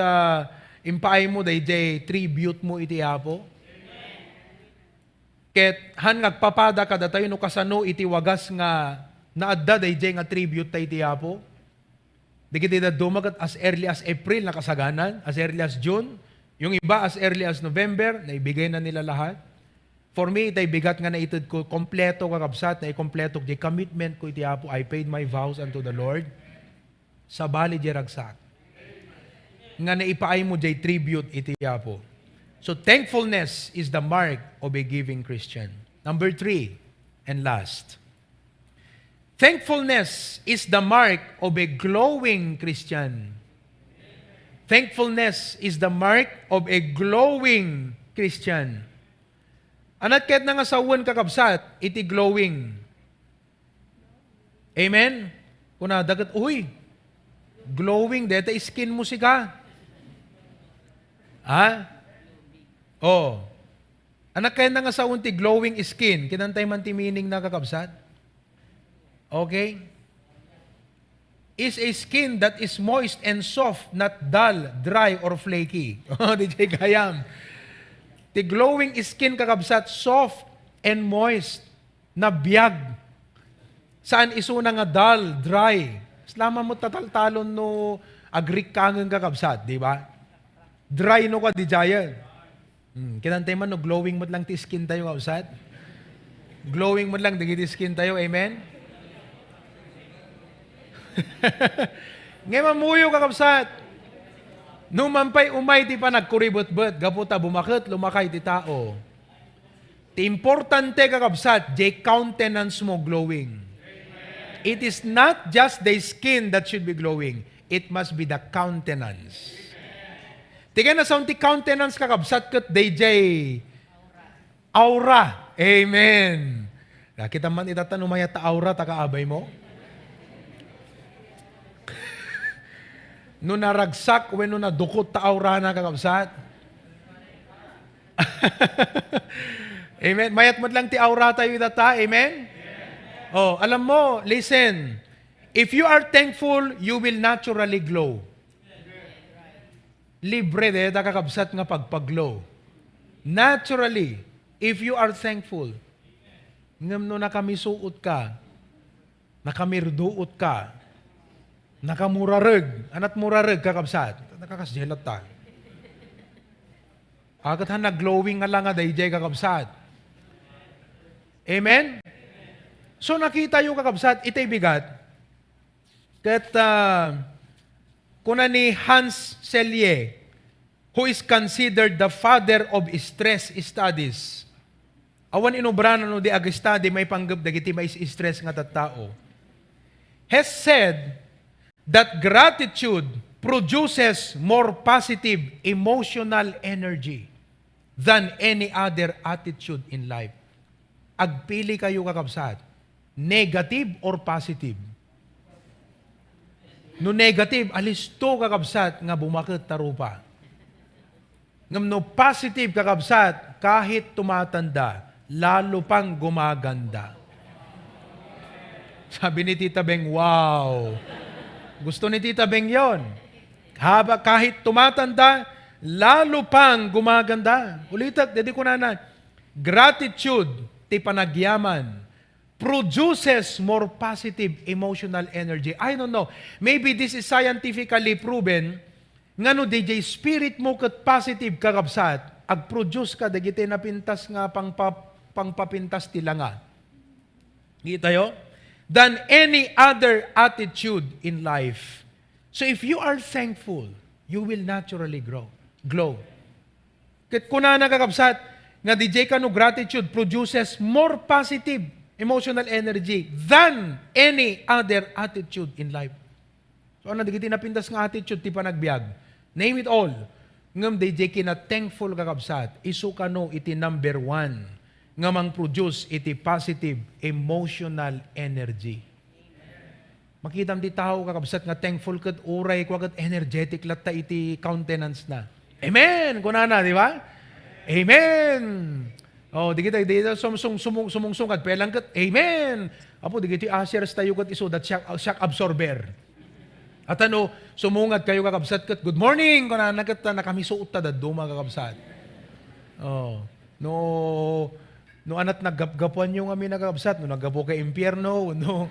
impaay mo day tribute mo iti Apo. Ket han ngagpapada kada tayo no kasano iti wagas nga naadda day nga tribute tayo iti Apo. Dagiti da dumagat as early as April nakasaganan, as early as June, yung iba as early as November, naibigay na nila lahat. For me, itay bigat nga na itid ko, kompleto kakabsat, na ikompleto di commitment ko iti Apo. I paid my vows unto the Lord. Sa bali di ragsak. Nga naipaay mo di tribute iti Apo. So thankfulness is the mark of a giving Christian. Number 3, and last. Thankfulness is the mark of a glowing Christian. Thankfulness is the mark of a glowing Christian. Anat kahit nga sawan kakabsat, iti glowing. Amen? Kuna dagat, uy, glowing, deta skin mo sika. Ha? Oh. Anak kahit nga sawan ti glowing skin, kinantay man ti meaning na kakabsat. Okay? Is a skin that is moist and soft, not dull, dry, or flaky. Oh, DJ Gayam. The glowing skin kakabsat, soft and moist, na biyag. Saan isuna nga dull, dry. Slama mo tataltalon no agrik kangen kakabsat, di ba? Dry no ka di jayan. Kinantay man no glowing mo lang ti skin tayo kakabsat. Glowing mo lang di skin tayo, amen? Ngayon mamuyo kakabsat. Numampay umay ti pa nagkuribot-bot, gaputa bumakit, lumakay ti tao. Ti importante kakabsat, jay countenance mo glowing. It is not just the skin that should be glowing. It must be the countenance. Tiga na sa ti countenance kakabsat kat DJ aura. Amen. Kita man itatanumaya ta aura ta kaabay mo. No naragsak when no nadukot ta aura na kakabsat. Amen. Mayat mo lang ti aura tayo itata. Amen. Oh, alam mo, listen. If you are thankful, you will naturally glow. Libre de ta kakabsat nga pagpaglow. Naturally, if you are thankful, ngam no nakamisuot ka, nakamirduot ka, nakamurareg, anat murareg kakabsat, nakakasjelat ta. Agat han nag-glowing nga lang nga dayjay kakabsat. Amen? So nakita yung kakabsat, itay bigat. Kat kuna ni Hans Selye, who is considered the father of stress studies. Awan inobran no di ag-study may panggap dagiti may stress nga tattao. Has said that gratitude produces more positive emotional energy than any other attitude in life. Agpili kayo kakabsat, negative or positive? No negative, alis to kakabsat nga bumakit tarupa. Ngam no positive kakabsat, kahit tumatanda, lalo pang gumaganda. Sabi ni Tita Beng, wow! Gusto ni Tita Beng yon. Kahit tumatanda, lalo pang gumaganda. Ulitat, dedi ko na gratitude, ti panagyaman, produces more positive emotional energy. I don't know. Maybe this is scientifically proven. Nga no, DJ, spirit mo kat positive kakabsat, ag-produce ka, dagiti napintas nga pangpapintas tila nga. Kita yo? Than any other attitude in life. So if you are thankful, you will naturally glow. Kat kuna na kakabsat, nga DJ ka no gratitude produces more positive emotional energy than any other attitude in life. So ano, digiti napintas nga attitude, ti panagbiag. Name it all. Ngam DJ kina thankful kakabsat, isu ka no iti number 1 nga mang-produce iti positive emotional energy. Makita mo di tao kakabsat nga thankful kat uray kwa kat energetic latta iti countenance na. Amen! Kunana, di ba? Amen. Oh, di kita sumungsungad, pelang kat, amen. Apo, di kita asheres tayo kat iso, that shock absorber. At ano, sumungat kayo kakabsat kat, good morning, kung nakat nakamisuot ta, duma kakabsat. Oh, no anat naggapgapuan yung kami nakabsat, no naggapo kay impyerno, no,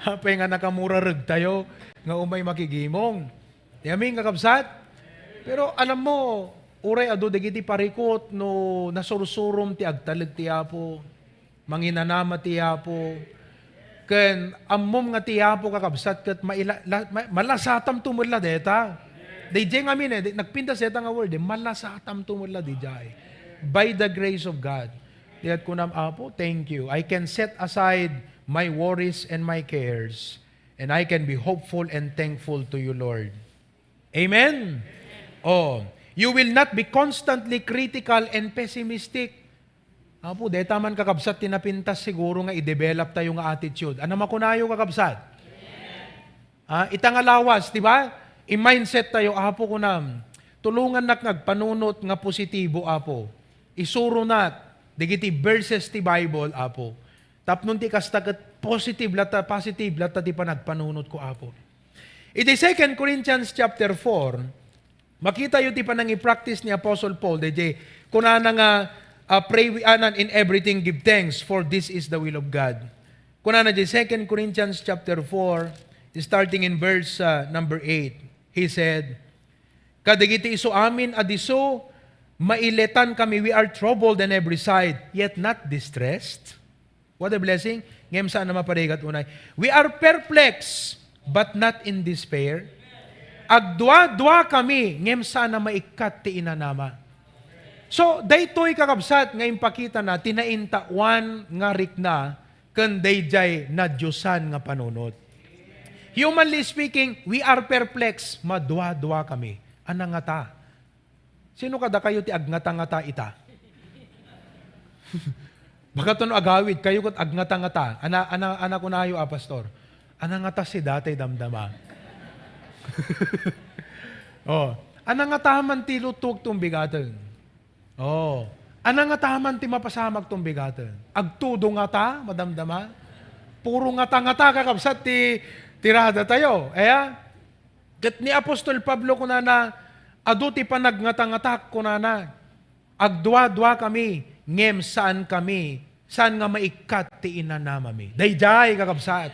hapay nga nakamurarag tayo, nga umay makigimong. Yaming kakabsat. Pero alam mo, uray ado dagiti parikot no nasursurom ti agtalag ti Apo, manginanama ti Apo, ken ammom nga ti Apo kakabsat ket malasatam tumula deta. Dayjay ngamin nagpinta seta nga word malasatam tumula dijay. By the grace of God. Diat kunam Apo, thank you. I can set aside my worries and my cares, and I can be hopeful and thankful to you, Lord. Amen. Oh, you will not be constantly critical and pessimistic. Apo, deta man kakabsat tinapintas siguro nga i-develop tayo nga attitude. Ano makunayo kakabsat? Itangalawas, di ba? I-mindset tayo, Apo kunam. Tulungan nak nagpanunot nga positibo, Apo. Isuro nat, digiti verses ti Bible, Apo. Tapnon ti kastagat positive lata ti panagpanunot ko, Apo. Iti 2 Corinthians chapter 4, makita yun ti panang i-practice ni Apostle Paul, DJ, kunana nga, pray in everything give thanks, for this is the will of God. Kunana di 2 Corinthians chapter 4, starting in verse number 8, he said, kadagiti iso amin adiso, mailetan kami, we are troubled on every side, yet not distressed. What a blessing. Ngem saan na maparigat unay. We are perplexed, but not in despair. Agdwa-dwa kami, ngem sana maikat ti inanama. So, daytoy kakabsat nga impakita na, tinaintawan nga rikna, ken dayjay na Diyosan nga panunot. Humanly speaking, we are perplexed, madwa-dwa kami. Anangata. Sino kada kayo ti agnata-ngata ita? Baka ito no agawid, kayo kat agnata-ngata. Ana ko na ayo, pastor. Anangata si datay damdama. Oh, anangataman ti lutog tong bigatan. Oh, anangataman ti mapasamag tong bigatan. Agtudo nga ta, madamdama. Puro ngata-ngata kakabsat ti tirada tayo. Kat ni Apostol Pablo kunana, adu ti panagngatang-ngatak kunana, agdwa-dwa kami, ngem saan kami, saan nga maikat ti inanama mi. Dayjay kakabsat,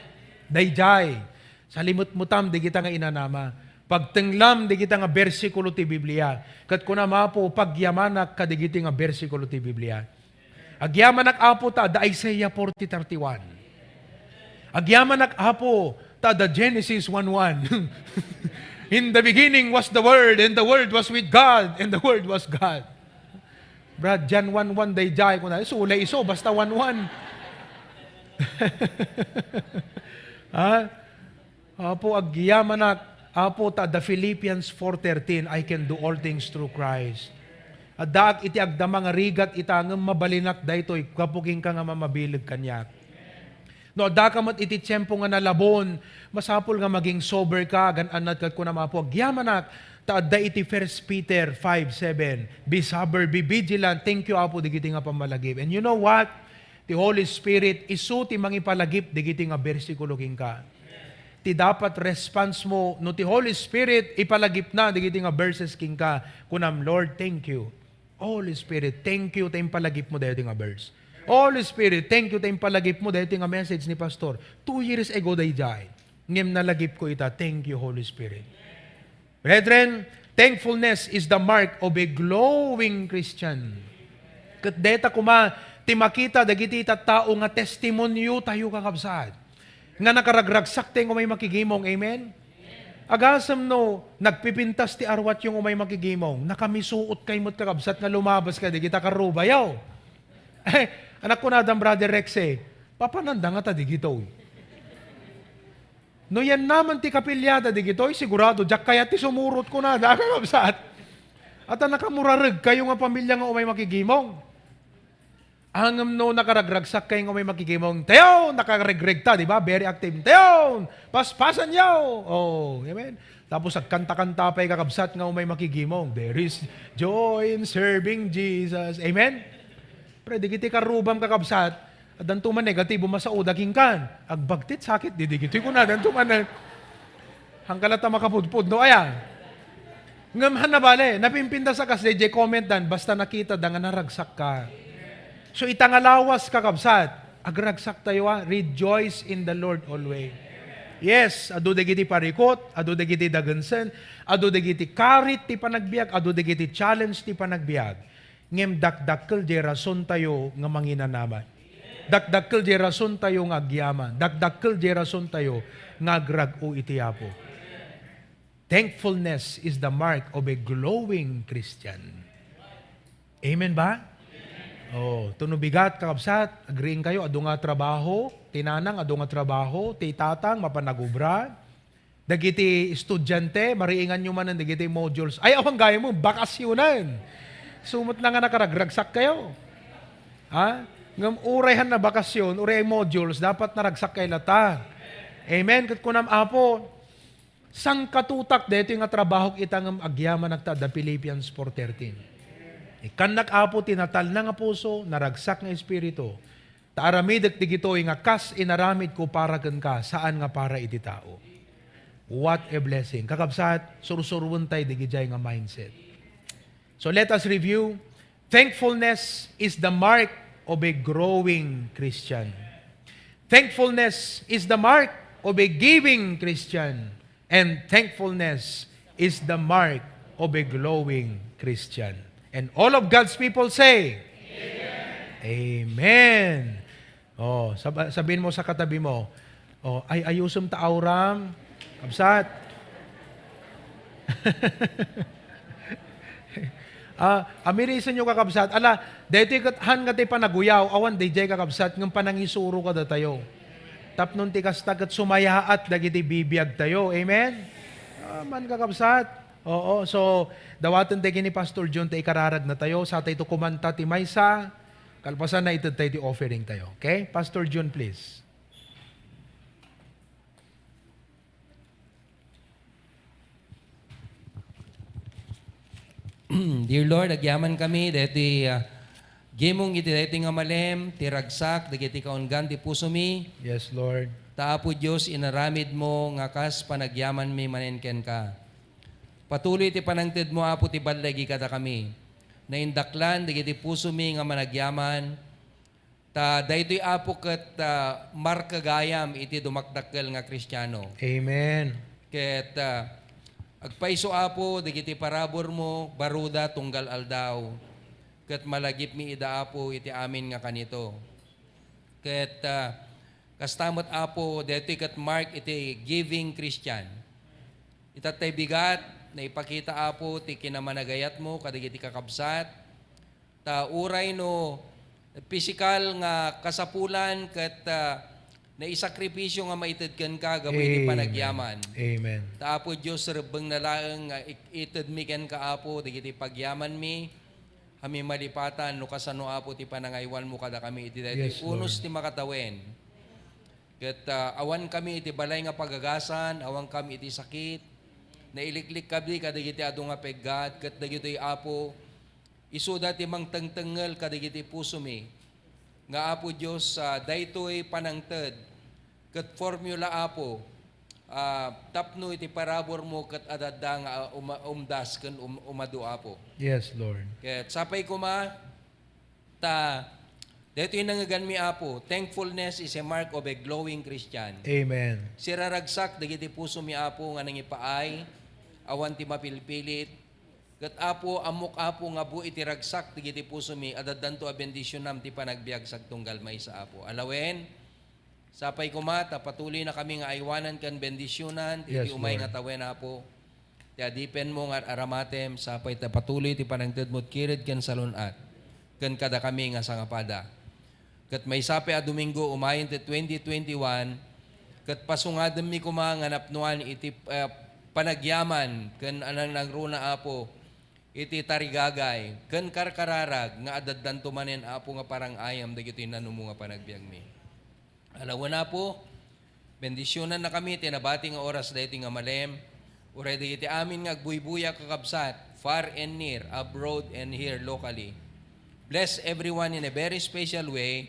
dayjay. Sa limot-mutam, di kita nga inanama. Pagtenglam, di kita nga bersikulo ti Biblia. Kat kunama po, pagyamanak, kadigiti nga bersikulo ti Biblia. Agyamanak apo ta, da Isaiah 40:31. Agyamanak apo, ta da Genesis 1:1. In the beginning was the Word, and the Word was with God, and the Word was God. Brad, John 1:1 dayjay ko na. Sulay iso, basta 1:1. Apo, agyamanak, apo ta, the Philippians 4:13, I can do all things through Christ. Daag iti agdama nga rigat itangem mabalinak daytoy, kapuking ka nga mamabilig kanyak. No, dakamot iti tiyempo nga nalabon, masapol nga maging sober ka, gananat kat kuna mapo, agyamanak, taadda iti 1 Peter 5:7, be sober, be vigilant, thank you apo, digiti nga pamalagip. And you know what? The Holy Spirit, isu ti mangipalagip, digiti nga bersikulo king ka. Ti dapat response mo, no ti Holy Spirit, ipalagip na, digiti nga verses king ka, kunam, Lord, thank you. Holy Spirit, thank you, tayong palagip mo dahil nga verse. Holy Spirit, thank you, tayong palagip mo dahil nga message ni Pastor. 2 years ago, dayjay. Ngem nalagip ko ita, thank you, Holy Spirit. Brethren, thankfulness is the mark of a glowing Christian. Kat deta kuma, timakita, dagiti tao nga testimonyo tayo kakabsat. Nga nakaragragsak tayo umay makigimong, amen? Agasam no, nagpipintas ti arwat yung umay makigimong, nakamisuot kay mo't kakabsat nga lumabas ka, di kita karubayaw. Anak ko na adam, Brother Rex papananda nga ta di gito. No yan naman ti kapilyada di gito, sigurado, jak kaya ti sumurot ko na, kakabsat. At nakamurarag kayo nga pamilya nga umay makigimong. Hangam no nakaragragsak kayo nga umay makigimong, tayo, nakaregreg ta, di ba? Very active. Tayo, paspasan yaw. Oh, amen. Tapos agkanta-kanta pa'y kakabsat nga umay makigimong. There is joy in serving Jesus. Amen? Pre, di kiti karubam kakabsat, at dantuman negatibo masaudaging kan. Agbagtit sakit, di kiti ko na, dantuman na. Hangkalata makapudpud, no? Ayan. Ngamahan na bale, napimpinda sa kas, DJ comment dan, basta nakita, dangan naragsak ka. So itangalawas kakabsat, agragsak tayo, rejoice in the Lord always. Yes, adu dagiti parikot, adu dagiti dagansen, adu dagiti karit ti panagbiag, adu dagiti challenge ti panagbiag. Ngem dakdakkel di rason tayo nga manginanaman. Dakdakkel di rason tayo nga agyaman. Dakdakkel di rason tayo nga agrago iti apo. Thankfulness is the mark of a glowing Christian. Amen ba? Oh, tunubigat kakabsat, agreeing kayo, adu nga trabaho, tinanang, adu nga trabaho, ti tatang, mapanagubra, dagiti estudyante, mariingan nyo man ang dagiti modules, ay awang gaya mo, bakasyonan. Sumot na nga nakaragragsak kayo. Ha? Ngam urayhan na bakasyon, uray modules, dapat naragsak kay lata. Amen? Kat kunam apo, sang katutak, dito yung trabaho itang agyaman nagtada, Philippians 4:13. Kanak apo tinatal na nga puso, naragsak nga espiritu. Taaramid at digitoy nga kas inaramid ko para kan ka, saan nga para iti tao. What a blessing. Kakabsat, sursurwon tayo digijay nga mindset. So let us review. Thankfulness is the mark of a growing Christian. Thankfulness is the mark of a giving Christian. And thankfulness is the mark of a glowing Christian. And all of God's people say, Amen. Amen. Oh, sabihin mo sa katabi mo, oh, ay ayusum ta auram, kabsat. Amirisan nyo kakabsat. Ala, dito han nga tayo panaguyaw, awan DJ kakabsat, ng panangisuro ka da tayo. Tapnon ti kastagat sumayaat, dagiti bibiyag tayo. Amen? Man kakabsat. Oo, so dawatan tayo ni Pastor John tayo ikararag na tayo, sa tayo kumanta ti maysa, kalpasan na ito tayo ti offering tayo. Okay? Pastor John, please. Dear Lord, agyaman kami, deti gimong iti deti nga malem, ti ragsak, dagiti kaunggan, ti puso mi. Yes, Lord. Taapo Diyos, inaramid mo, nga kas panagyaman mi manenken ka. Patuloy ti panangted mo, apo ti balagi kada kami. Naindaklan, dagiti puso mi nga managyaman, ta daytoy apo ket markagayam iti dumakdakkel nga Kristiyano. Amen. Ket agpaiso apo, dagiti parabor mo, baruda tunggal aldaw. Ket malagip mi ida apo iti amin nga kanito. Ket kastamot apo, daytoy ket mark iti giving Christian. Itatay bigat, na ipakita apo ti kinamanagayat mo kadagiti kakabsat ta uray no physical nga kasapulan ket na isakripisyo nga maited ken ka gaboy ti panagyaman. Amen. Ta apo Dios rebeng na laeng nga ited mi ken ka apo dagiti pagyaman mi kami malipatan no kasano apo ti panangaywan mo kada kami iti daytoy unos ti makatawen. Ket awan kami iti balay nga pagagasan, awan kami iti sakit. Nailiklik kami kadagiti adu nga peggat, kat dagiti apo, isuda ti mang tengtengel kadagiti puso mi. Nga apo Diyos, daytoy panangted, kat formula apo, tapno iti parabor mo kat adada nga umdas ken umadu apo. Yes, Lord. Ket sapay kuma, daytoy nangagan mi apo, thankfulness is a mark of a glowing Christian. Amen. Siraragsak, dagiti puso mi apo nga nangipaay, awan ti mapilpilit, kat apo, amok apo nga bu iti ragsak, digiti puso mi, adadanto a bendisyonam ti panagbiag sagtunggal may sa apo. Alawen, sapay kumata, patuloy na kami nga aywanan kan bendisyonan, ti umay nga tawen apo, ti adipen mo nga aramatem, sapay ta patuloy ti panagted mo't kirid kan salunat, kan kada kami nga sangapada. Kat may sape a Domingo, umayin ti 2021, kat pasungadem mi kuma nga napnuan iti panagyaman ken anang nagruna apo iti tarigagay ken karkararag nga adaddanto manen apo nga parang ayam dagiti nanumo nga panagbiag mi. Alawan na po, bendisyonan na kami tinabati nga oras daytoy nga malem. Uray di iti amin nga agbuy-buya kakabsat, far and near, abroad and here locally. Bless everyone in a very special way.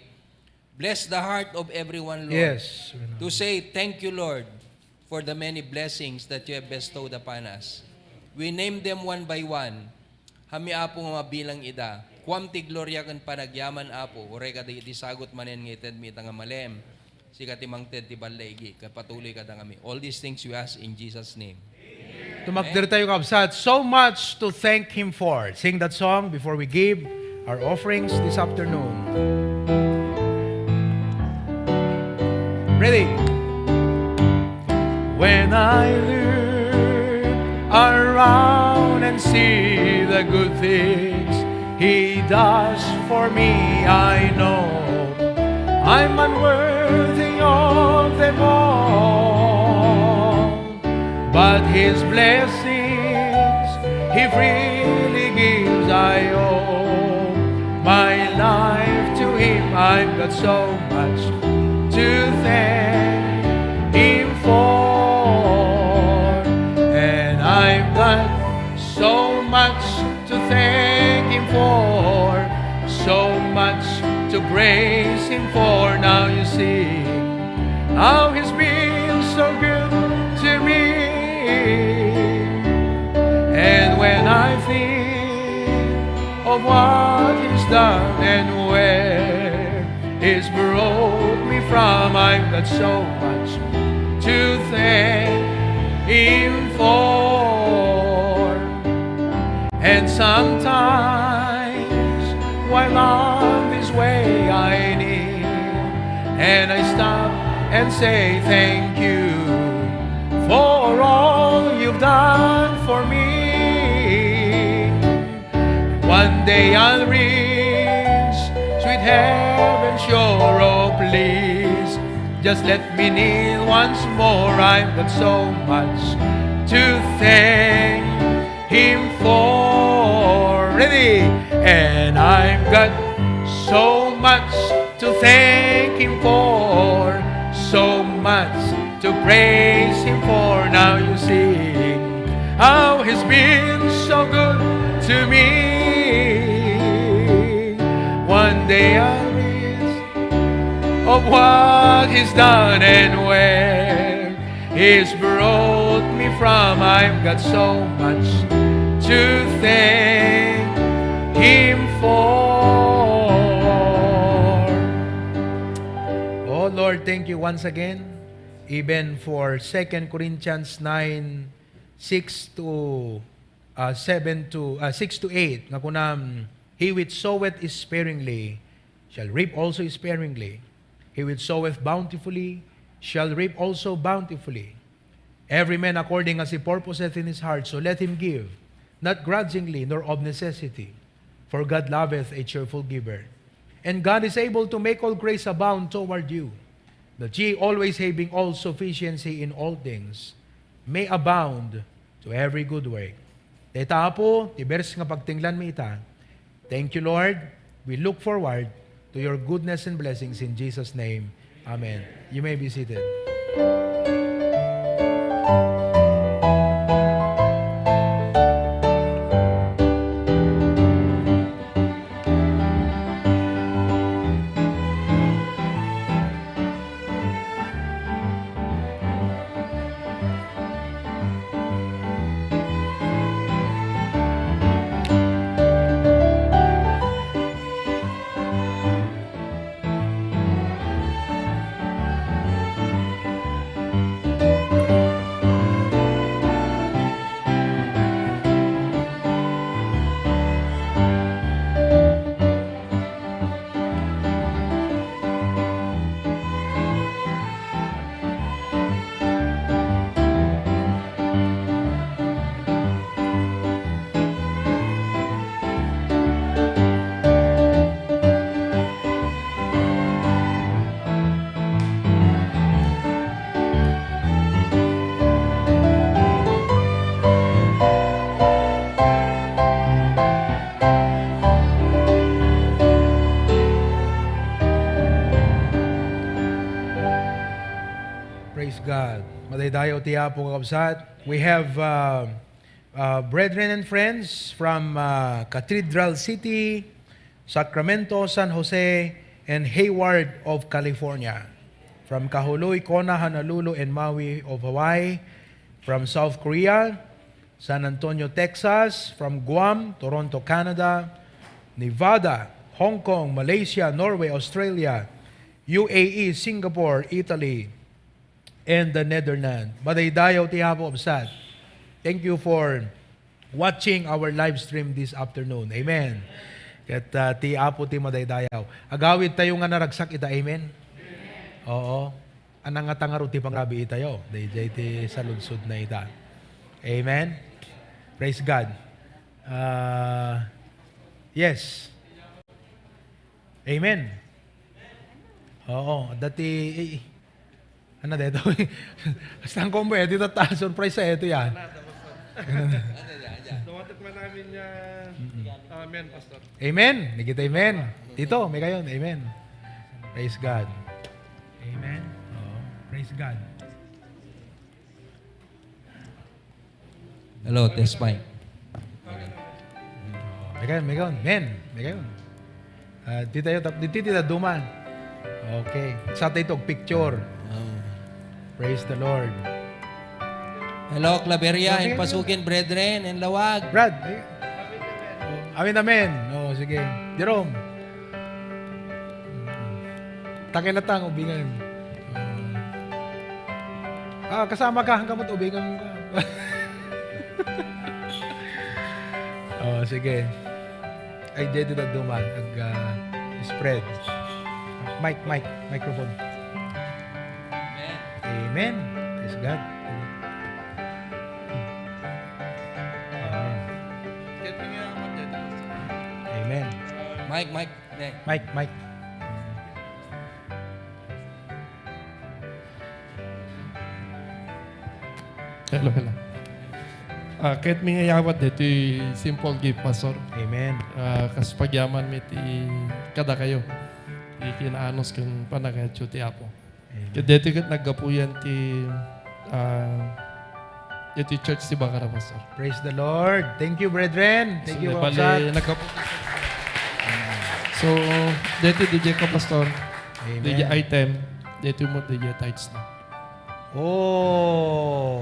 Bless the heart of everyone, Lord. Yes. To say, thank you, Lord, for the many blessings that you have bestowed upon us. We name them one by one. Hami apo nga mabilang ida. Kuam ti gloria kan panagyaman apo. Uray ka di sagot manen ngited mi nga malem. Sika ti mangted ti balaygi. Kapatuloy ka kami. All these things we ask in Jesus' name. Tumakder tayo kabsat. So much to thank Him for. Sing that song before we give our offerings this afternoon. Ready? When I look around and see the good things He does for me, I know I'm unworthy of them all. But His blessings He freely gives, I owe my life to Him. I've got so much to thank Him for, and I've got so much to thank Him for, so much to praise Him for. Now you see how He's been so good to me. And when I think of what He's done and where He's brought me from, I've got so much to thank Him for. And sometimes while on this way I kneel and I stop and say thank you for all you've done for me. One day I'll reach sweet heaven sure. Oh please, just let me kneel once more. I've got so much to thank Him for. Ready? And I've got so much to thank Him for, so much to praise Him for. Now you see how He's been so good to me. One day I'll reach of what He's done and where He's brought me from. I've got so much to thank Him for. Oh Lord, thank you once again, even for 2 Corinthians 9, 6 to 7 to 6 to 8. Nga kunam, he which soweth sparingly shall reap also sparingly. He which soweth bountifully shall reap also bountifully. Every man according as he purposeth in his heart, so let him give, not grudgingly nor of necessity. For God loveth a cheerful giver. And God is able to make all grace abound toward you, that ye always having all sufficiency in all things, may abound to every good work. Deta po, ti verse nga pagtinglan mi ita. Thank you, Lord. We look forward to your goodness and blessings in Jesus' name. Amen. You may be seated. God. Madaydayo tiya po kakabsat. We have brethren and friends from Cathedral City, Sacramento, San Jose, and Hayward of California. From Kahului, Kona, Honolulu, and Maui of Hawaii. From South Korea, San Antonio, Texas. From Guam, Toronto, Canada. Nevada, Hong Kong, Malaysia, Norway, Australia, UAE, Singapore, Italy, and the Netherlands. Madaydayo tiya po kabsat. Thank you for watching our live stream this afternoon. Amen. Kat ti apo ti madaydayaw. Agawid tayo nga naragsak ita. Amen. Oo. Anang nga tangaro ti pangrabi itayo. Dayjay ti saludsod na ita. Amen. Praise God. Yes. Amen. Oo. Dati ano dito? Hasta ang combo dito ta surprise sa ito yan. Dumatak man namin niya. Amen, Pastor. Amen. Nagita amen. Dito, may kayon. Amen. Praise God. Amen. Oh, praise God. Hello, test mic. May kayon. Amen. May kayon. Dito tayo duman. Okay. Sa tayo picture. Praise the Lord. Hello, Claveria and Pasukin, brethren, and Lawag. Brad. Amen. Oh, sige. Jerome. Takilatang, ubingan. Kasama ka hanggang mo't ubingan ka. Oh, sige. Ay, dito na duman. Spread. Microphone. Amen. Praise God. Amen. Mike. Mike. Hello. Kahit may ngayawat dito simple gift, Pastor. Amen. Kas pagyaman mi ti kada kayo. Ikinaanos kung panagayat ti apo. Kaya dito kat naggapuyan ti church ti Bakara, Pastor. Praise the Lord. Thank you, brethren. Thank you, bali, Pastor. So, dito DJ ka, Pastor. Amen. DJ item. Dito mo DJ tithes na. Oh.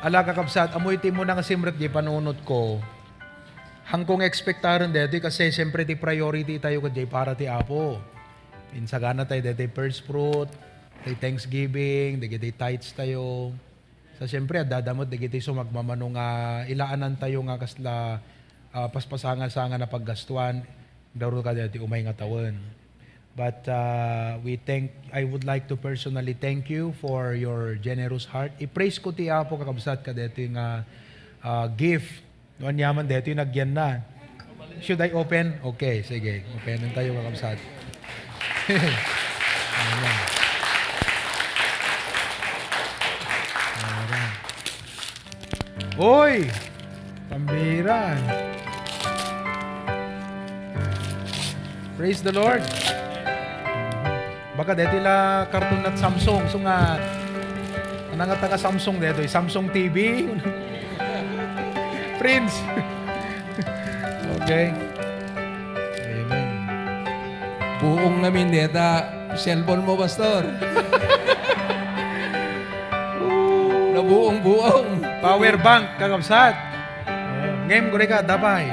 Ala kakabsat, amoy ti mo nga simret di panunod ko. Hangkong ekspektaran dito kasi siyempre ti priority tayo kadi para ti apo. Insagana tayo dito first fruit, ti Thanksgiving, dito tithes tayo. Sa siyempre dadamot dito sumagmamano nga ilaanan tayo nga kasla paspasangan-sangan na paggastuan. Daro ka dito umay nga tawon. But I would like to personally thank you for your generous heart. I-praise ko ti apo kakabsat ka dito yung gift. Noon yaman dito yung nagyan na. Should I open? Okay, sige. Openin tayo kakabsat. Amen. Oy! Pambira. Praise the Lord. Baka dito la cartoon at Samsung. So nga, anang taga Samsung dito, Samsung TV. Prince. Okay. Amen. Buong namin dito, cellphone mo, Pastor. Na buong. Power bank, kakabsat. Ngayon ko rin ka, dabay.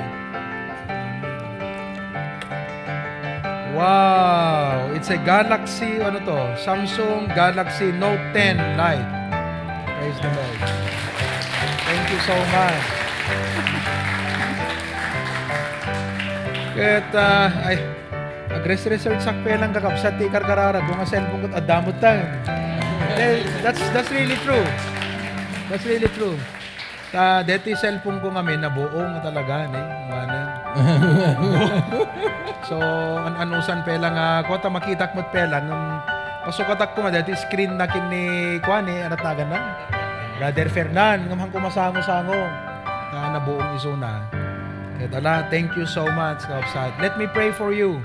Wow! It's a Galaxy, Samsung Galaxy Note 10 Lite. Praise the Lord. Thank you so much. Kaya, agres-research sakpe lang kakapsat, ti karkarara, kung nga cellphone ko, adamot tayo. That's really true. That's really true. Deti cellphone ko ngamin, nabuong talaga, So, anusan pela nga, kota makitak mo't pela, nung pasukatak ko nga, dati screen na kin ni Kwani, anat nagan na. Brother Fernan, ngamang kumasango-sango, na nabuong isuna. Kaya tala, thank you so much, Kaupsat. Let me pray for you.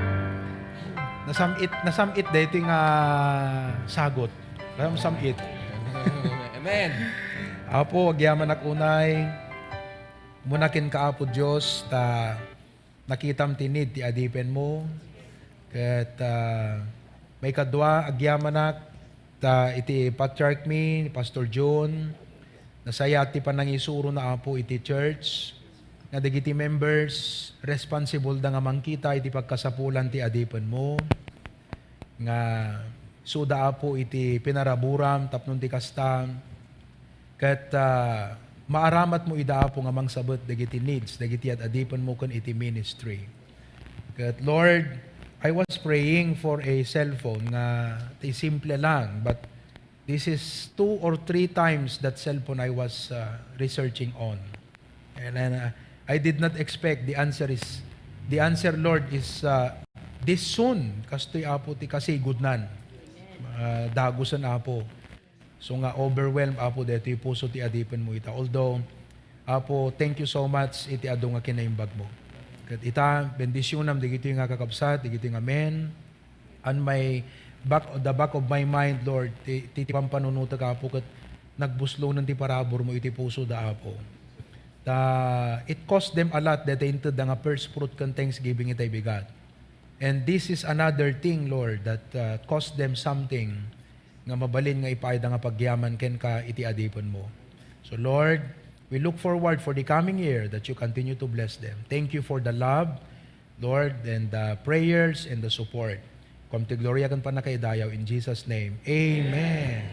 Nasamit dati nga sagot. Samit. Amen. Apo, agyaman ak unay, munakin ka Apo Diyos, ta nakitam tinid ti adipen mo, kat may kadwa, agyaman ak, ta iti patriarch mi, Pastor John, nasaya ti panangisuro na Apo iti church, nga dagiti members, responsible da nga mangkita iti pagkasapulan ti adipen mo, nga suda Apo iti pinaraburam, tapnon ti kastam, kat maaramat mo ida Apo nga mangsabot dagiti needs, dagiti at adipen mo kun iti ministry. Kat Lord, I was praying for a cellphone nga ti simple lang, but this is 2 or 3 times that cellphone I was researching on. And then I did not expect the answer, Lord, is this soon. Kastoy Apo ti kasigudnan. Dagusan Apo. So nga overwhelmed Apo dito yung puso ti adipen mo ita. Although Apo, thank you so much iti ado nga kinaimbag mo. Kat ita bendisyonam digito yung nga kakabsat, digito yung amen. And the back of my mind, Lord, ti pampanunuta ka Apo kat nagbuslo ng ti parabor mo iti puso da Apo. It cost them a lot that they entered nga first fruit kan Thanksgiving itay bigat. And this is another thing, Lord, that cost them something nga mabalin nga ipaida nga pagyaman ken ka iti adipon mo. So Lord, we look forward for the coming year that you continue to bless them. Thank you for the love, Lord, and the prayers and the support. Kom ti gloria kan panakaidayaw in Jesus' name. Amen.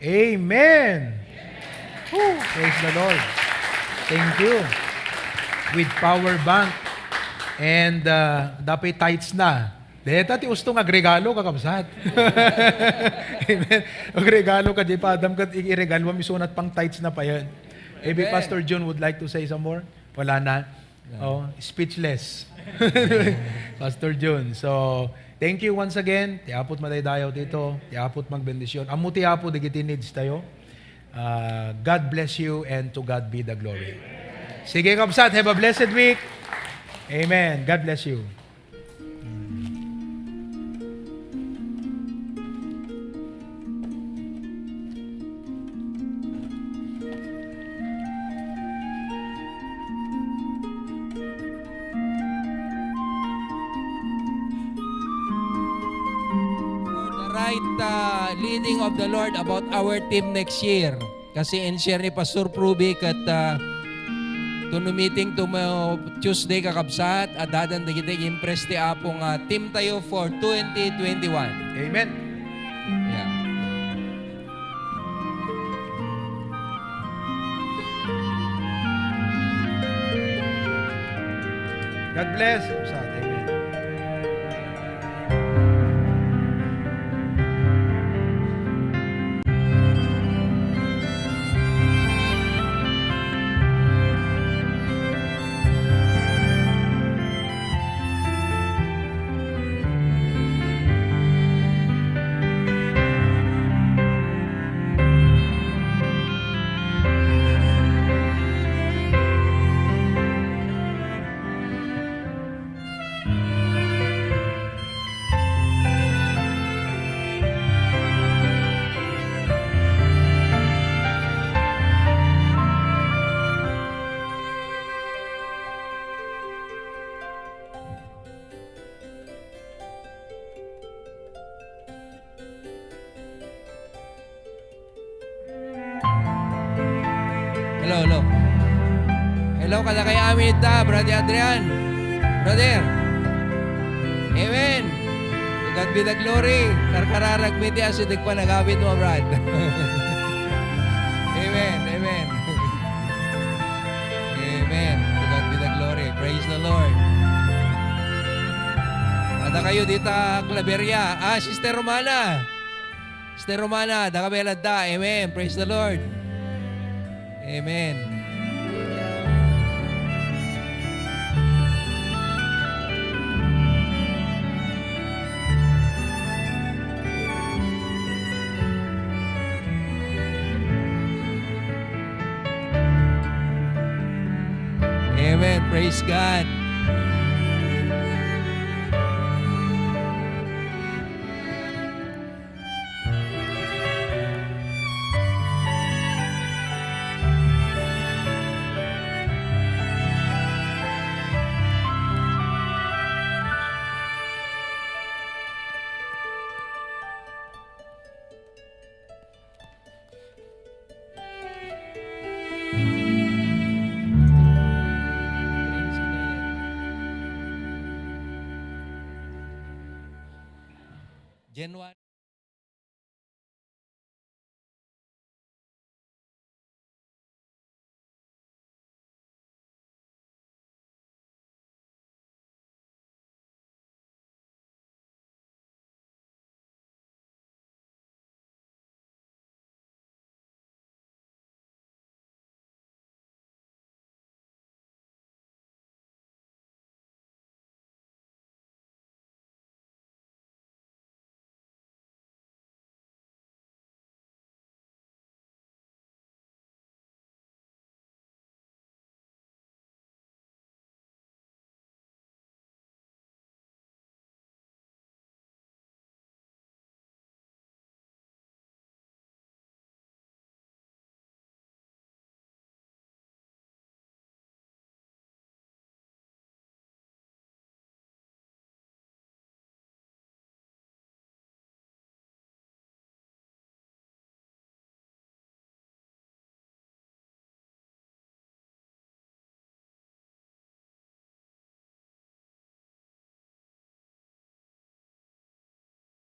Amen. Woo, praise the Lord. Thank you. With power bank and dapat tights na. Deta ti ustong agregalo kakabsat. Amen. Agregalo ka di pa adam kat iregalo mi sunat pang tights na pa yan. Maybe Pastor John would like to say some more. Wala na. Oh, speechless. Pastor John. So, thank you once again. Ti apot madaydayaw dito. Ti apot magbendisyon. Amo ti apo digiti needs tayo. God bless you and to God be the glory. Sige kabsat, have a blessed week. Amen. God bless you. Leading of the Lord about our team next year. Kasi in-share ni Pastor Prubic at meeting to Tuesday kakabsat at dadan digiti impress ti apong team tayo for 2021. Amen. Yeah. God bless. Amen. Hello, kada kay amin ita, Brother Adrian. Brother. Amen. To God be the glory. Karkararag mi ti asidig pa nagawit mo, Brad. Amen. Amen. Amen. To God be the glory. Praise the Lord. Ada kayo dito, Claveria. Sister Romana. Sister Romana, da kabelad da. Amen. Praise the Lord. Amen. Amen. Praise God. January